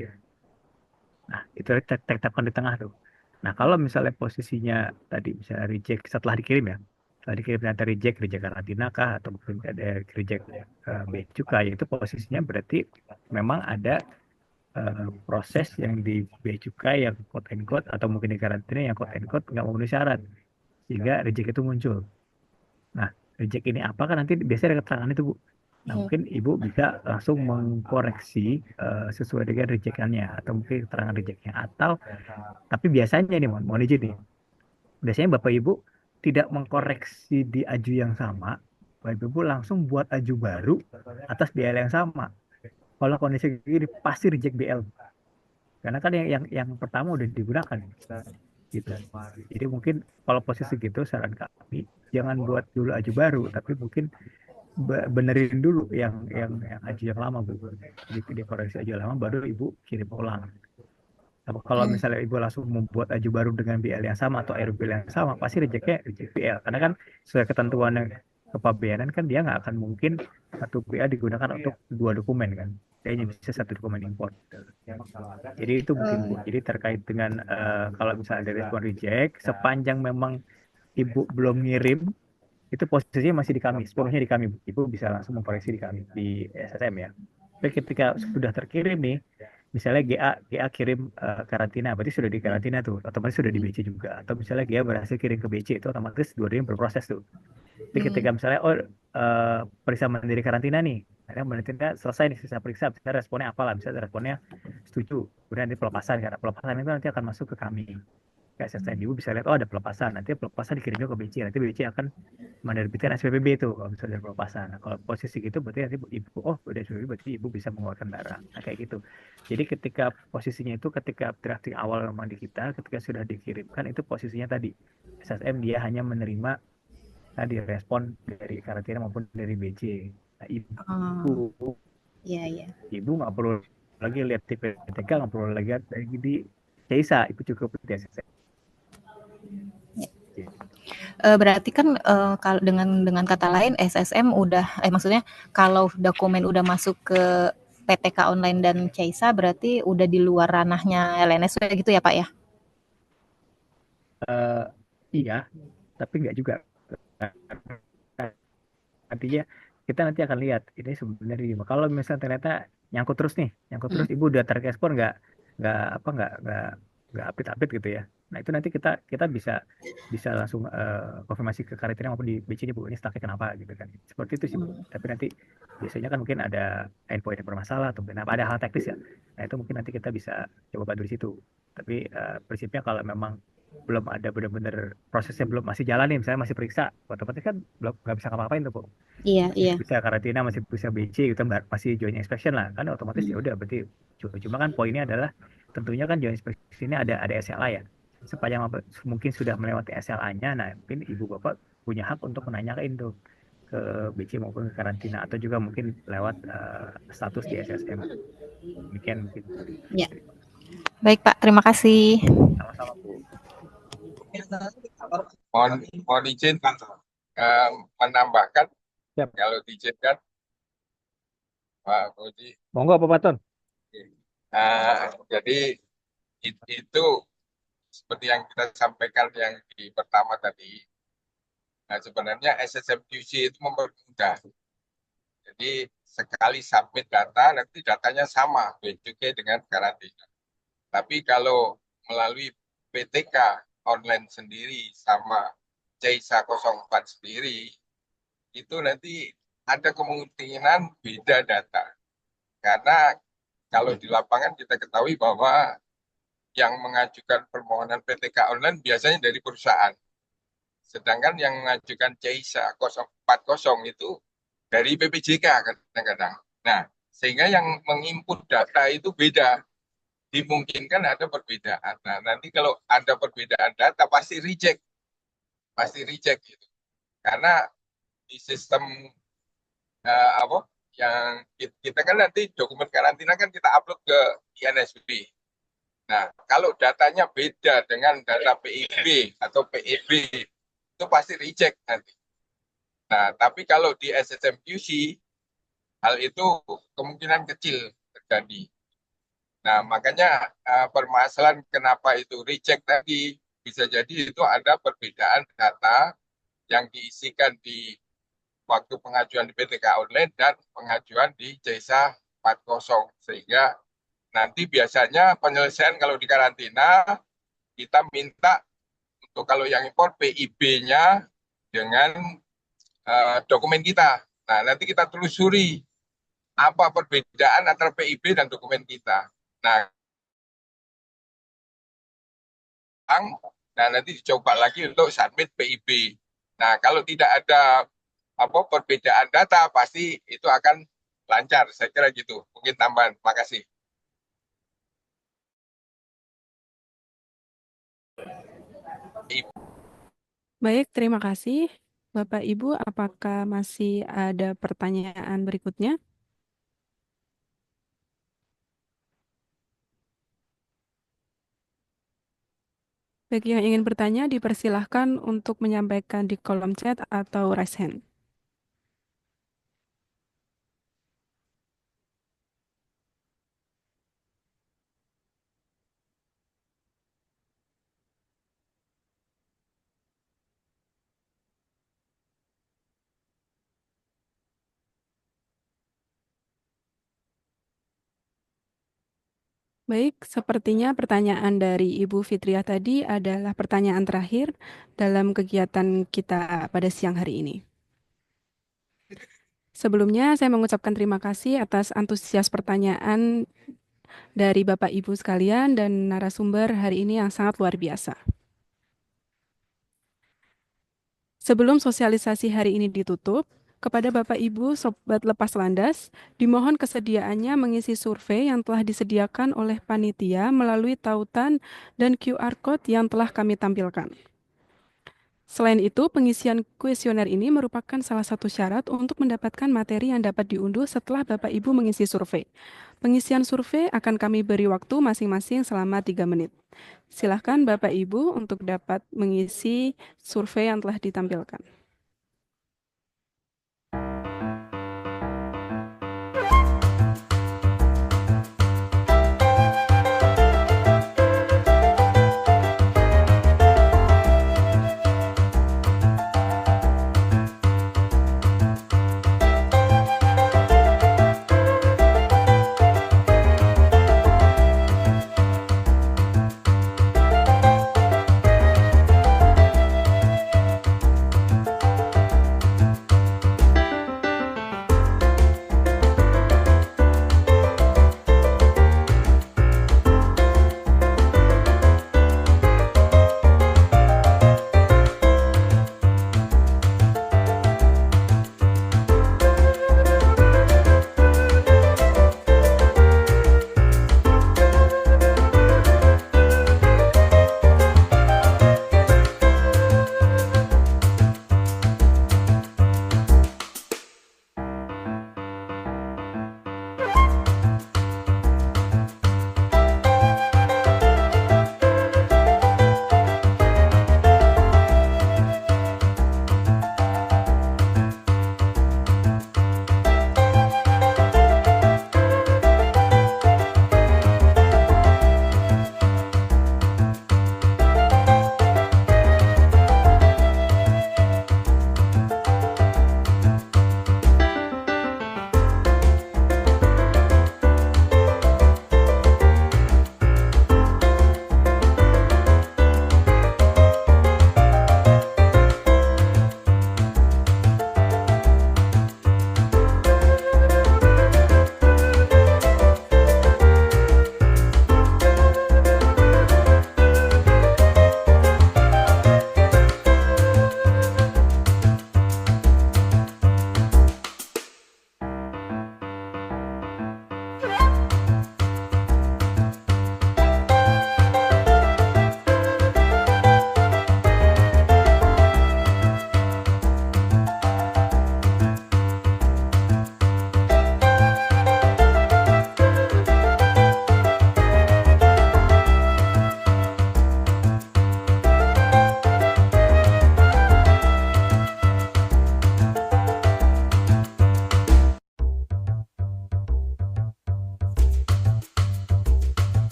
Nah, itu tetapkan di tengah tuh. Nah, kalau misalnya posisinya tadi misalnya reject setelah dikirim ya, setelah dikirim ternyata reject karantina kah atau mungkin ada reject bea cukai, itu posisinya berarti memang ada proses yang di bea cukai yang quote and quote atau mungkin di karantina yang quote and quote nggak memenuhi syarat sehingga reject itu muncul. Nah, reject ini apa kan nanti biasanya ada keterangan itu Bu. Nah, mungkin Ibu bisa langsung mengkoreksi sesuai dengan rejekannya atau mungkin keterangan rejeknya atau tapi biasanya nih mohon izin nih. Biasanya Bapak Ibu tidak mengkoreksi di aju yang sama, Bapak Ibu langsung buat aju baru atas BL yang sama. Kalau kondisi ini pasti reject BL. Karena kan yang pertama udah digunakan. gitu. Jadi mungkin kalau posisi gitu saran kami jangan buat dulu aju baru, tapi mungkin benerin dulu yang aju yang lama Bu. Jadi dikoreksi aju lama baru Ibu kirim ulang. Kalau misalnya Ibu langsung membuat aju baru dengan BL yang sama atau RBL yang sama, pasti reject BL. Karena kan sesuai ketentuan kepabeanan kan dia nggak akan mungkin satu BL digunakan untuk dua dokumen kan. Dia hanya bisa satu dokumen import. Jadi itu mungkin Bu. Jadi terkait dengan kalau misalnya ada respon reject, sepanjang memang Ibu belum ngirim, itu posisinya masih di kami, sepenuhnya di kami. Ibu bisa langsung mengkoreksi di kami, di SSM ya. Tapi ketika sudah terkirim nih, misalnya GA kirim karantina, berarti sudah di karantina tuh, otomatis sudah di BC juga. Atau misalnya GA berhasil kirim ke BC, itu otomatis dua-duanya berproses tuh. Jadi ketika misalnya, periksa mandiri karantina nih, akhirnya karantina selesai nih, sisa periksa, misalnya responnya apalah, misalnya responnya setuju, kemudian nanti pelepasan, karena pelepasan itu nanti akan masuk ke kami. Kayak SSM, Ibu bisa lihat, ada pelepasan, nanti pelepasan dikirimnya ke BC, nanti BC akan menerbitkan SPPB itu kalau misalnya ada pelepasan. Nah, kalau posisi gitu berarti nanti Ibu, udah SPPB berarti Ibu bisa mengeluarkan barang. Nah, kayak gitu. Jadi ketika posisinya itu ketika drafting awal memang di kita, ketika sudah dikirimkan itu posisinya tadi SSM dia hanya menerima tadi respon dari karantina maupun dari BC. Nah, Iya, iya. Ibu nggak perlu lagi lihat di PTK, nggak perlu lagi lihat lagi di CISA, Ibu cukup di SSM. Berarti kan kalau dengan kata lain SSM udah maksudnya kalau dokumen udah masuk ke PTK online dan CISA berarti udah di luar ranahnya LNS gitu ya Pak ya? Iya, tapi nggak juga. Artinya kita nanti akan lihat ini sebenarnya gimana. Kalau misalnya ternyata nyangkut terus nih, Ibu udah terekspor nggak update gitu ya. Nah itu nanti kita bisa langsung konfirmasi ke karantina maupun di BC ini Bu, ini stucknya kenapa gitu kan. Seperti itu sih Bu. Tapi nanti biasanya kan mungkin ada endpoint yang bermasalah atau kenapa ada hal teknis ya. Nah itu mungkin nanti kita bisa coba bantu di situ. Tapi prinsipnya kalau memang belum ada benar-benar prosesnya belum masih jalan nih, misalnya masih periksa, otomatis kan belum nggak bisa ngapa-ngapain tuh Bu. Iya, iya. Bisa karantina, masih bisa BC gitu, masih joint inspection lah kan, otomatis ya udah berarti cuma kan poinnya adalah tentunya kan joint inspection ini ada SLA ya, sepanjang mungkin sudah melewati SLA-nya. Nah mungkin Ibu Bapak punya hak untuk menanyakan tuh ke BC maupun ke karantina, atau juga mungkin lewat status di SSM. Demikian mungkin. Ya. Baik Pak, terima kasih. Sama-sama Bu. Mohon izin menambahkan. Siap. Kalau diizinkan Pak Budi. Monggo Pak Paton. Jadi itu seperti yang kita sampaikan yang di pertama tadi. Nah, sebenarnya SSMQC itu mempermudah. Jadi sekali submit data, nanti datanya sama, cukai dengan karantina. Tapi kalau melalui PTK online sendiri sama CISA 04 sendiri, itu nanti ada kemungkinan beda data. Karena kalau di lapangan kita ketahui bahwa yang mengajukan permohonan PTK online biasanya dari perusahaan. Sedangkan yang mengajukan CISA 040 itu dari PPJK kadang-kadang. Nah, sehingga yang menginput data itu beda. Dimungkinkan ada perbedaan. Nah, nanti kalau ada perbedaan data pasti reject. Pasti reject gitu. Karena di sistem yang kita kan nanti dokumen karantina kan kita upload ke INSP. Nah, kalau datanya beda dengan data PIB atau PEB, itu pasti reject nanti. Nah, tapi kalau di SSMQC, hal itu kemungkinan kecil terjadi. Nah, makanya permasalahan kenapa itu reject tadi, bisa jadi itu ada perbedaan data yang diisikan di waktu pengajuan di PTK online dan pengajuan di CISA 40, sehingga nanti biasanya penyelesaian kalau di karantina kita minta untuk kalau yang impor PIB-nya dengan dokumen kita. Nah, nanti kita telusuri apa perbedaan antara PIB dan dokumen kita. Nah, nanti dicoba lagi untuk submit PIB. Nah, kalau tidak ada perbedaan data, pasti itu akan lancar. Saya kira gitu. Mungkin tambahan. Terima kasih. Baik, terima kasih. Bapak Ibu, apakah masih ada pertanyaan berikutnya? Bagi yang ingin bertanya, dipersilahkan untuk menyampaikan di kolom chat atau raise hand. Baik, sepertinya pertanyaan dari Ibu Fitriah tadi adalah pertanyaan terakhir dalam kegiatan kita pada siang hari ini. Sebelumnya, saya mengucapkan terima kasih atas antusias pertanyaan dari Bapak Ibu sekalian dan narasumber hari ini yang sangat luar biasa. Sebelum sosialisasi hari ini ditutup, kepada Bapak Ibu Sobat Lepas Landas, dimohon kesediaannya mengisi survei yang telah disediakan oleh panitia melalui tautan dan QR Code yang telah kami tampilkan. Selain itu, pengisian kuesioner ini merupakan salah satu syarat untuk mendapatkan materi yang dapat diunduh setelah Bapak Ibu mengisi survei. Pengisian survei akan kami beri waktu masing-masing selama 3 menit. Silakan Bapak Ibu untuk dapat mengisi survei yang telah ditampilkan.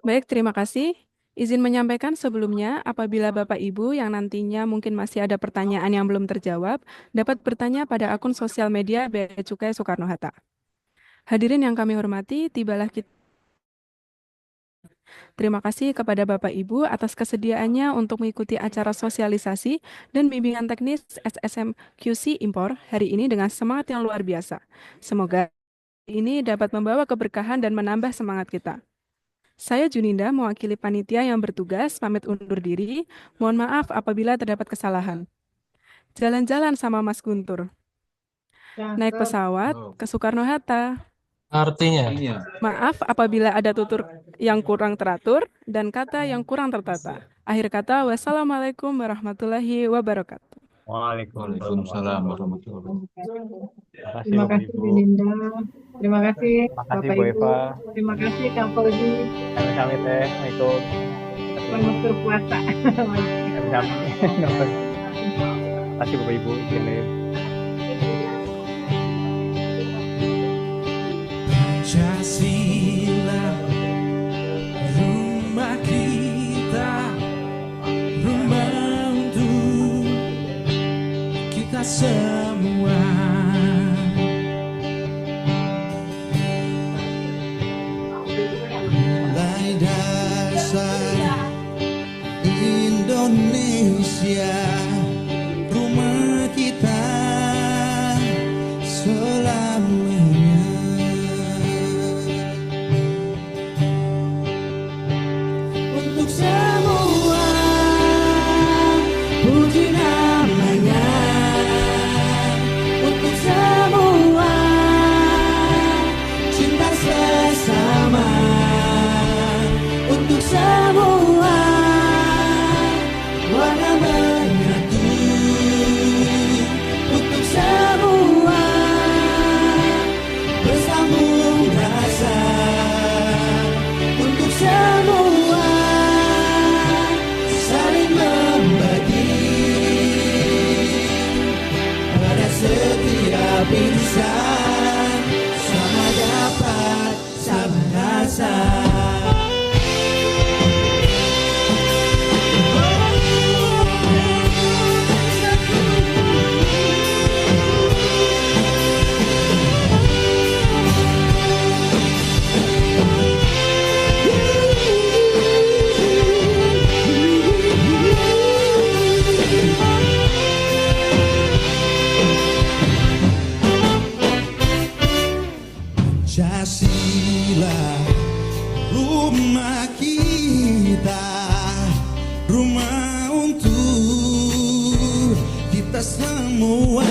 Baik, terima kasih. Izin menyampaikan sebelumnya, apabila Bapak Ibu yang nantinya mungkin masih ada pertanyaan yang belum terjawab, dapat bertanya pada akun sosial media Bea Cukai Soekarno-Hatta. Hadirin yang kami hormati, tibalah kita Terima kasih kepada Bapak Ibu atas kesediaannya untuk mengikuti acara sosialisasi dan bimbingan teknis SSM QC Impor hari ini dengan semangat yang luar biasa. Semoga ini dapat membawa keberkahan dan menambah semangat kita. Saya Juninda, mewakili panitia yang bertugas, pamit undur diri. Mohon maaf apabila terdapat kesalahan. Jalan-jalan sama Mas Guntur. Naik pesawat ke Soekarno-Hatta. Artinya, Maaf apabila ada tutur yang kurang teratur dan kata yang kurang tertata. Akhir kata, wassalamualaikum warahmatullahi wabarakatuh. Waalaikumsalam warahmatullahi wabarakatuh. Terima kasih Bu Linda. Terima kasih Bapak Bu Ibu. Eva. Terima kasih Kang Fauzi. Kami teh, Assalamualaikum. Selamat berpuasa. Terima kasih Bapak Ibu. Pancasila, rumah kita, rumah untuk kita semua. Nilai dasar Indonesia, rumah kita selamanya. Untuk semua puji namanya, untuk semua cinta sesama, untuk semua warna menyatu, untuk semua bersambung rasa, untuk semua saling membagi pada setiap insan, sama dapat sama rasa. Pancasila, rumah kita, rumah untuk kita semua.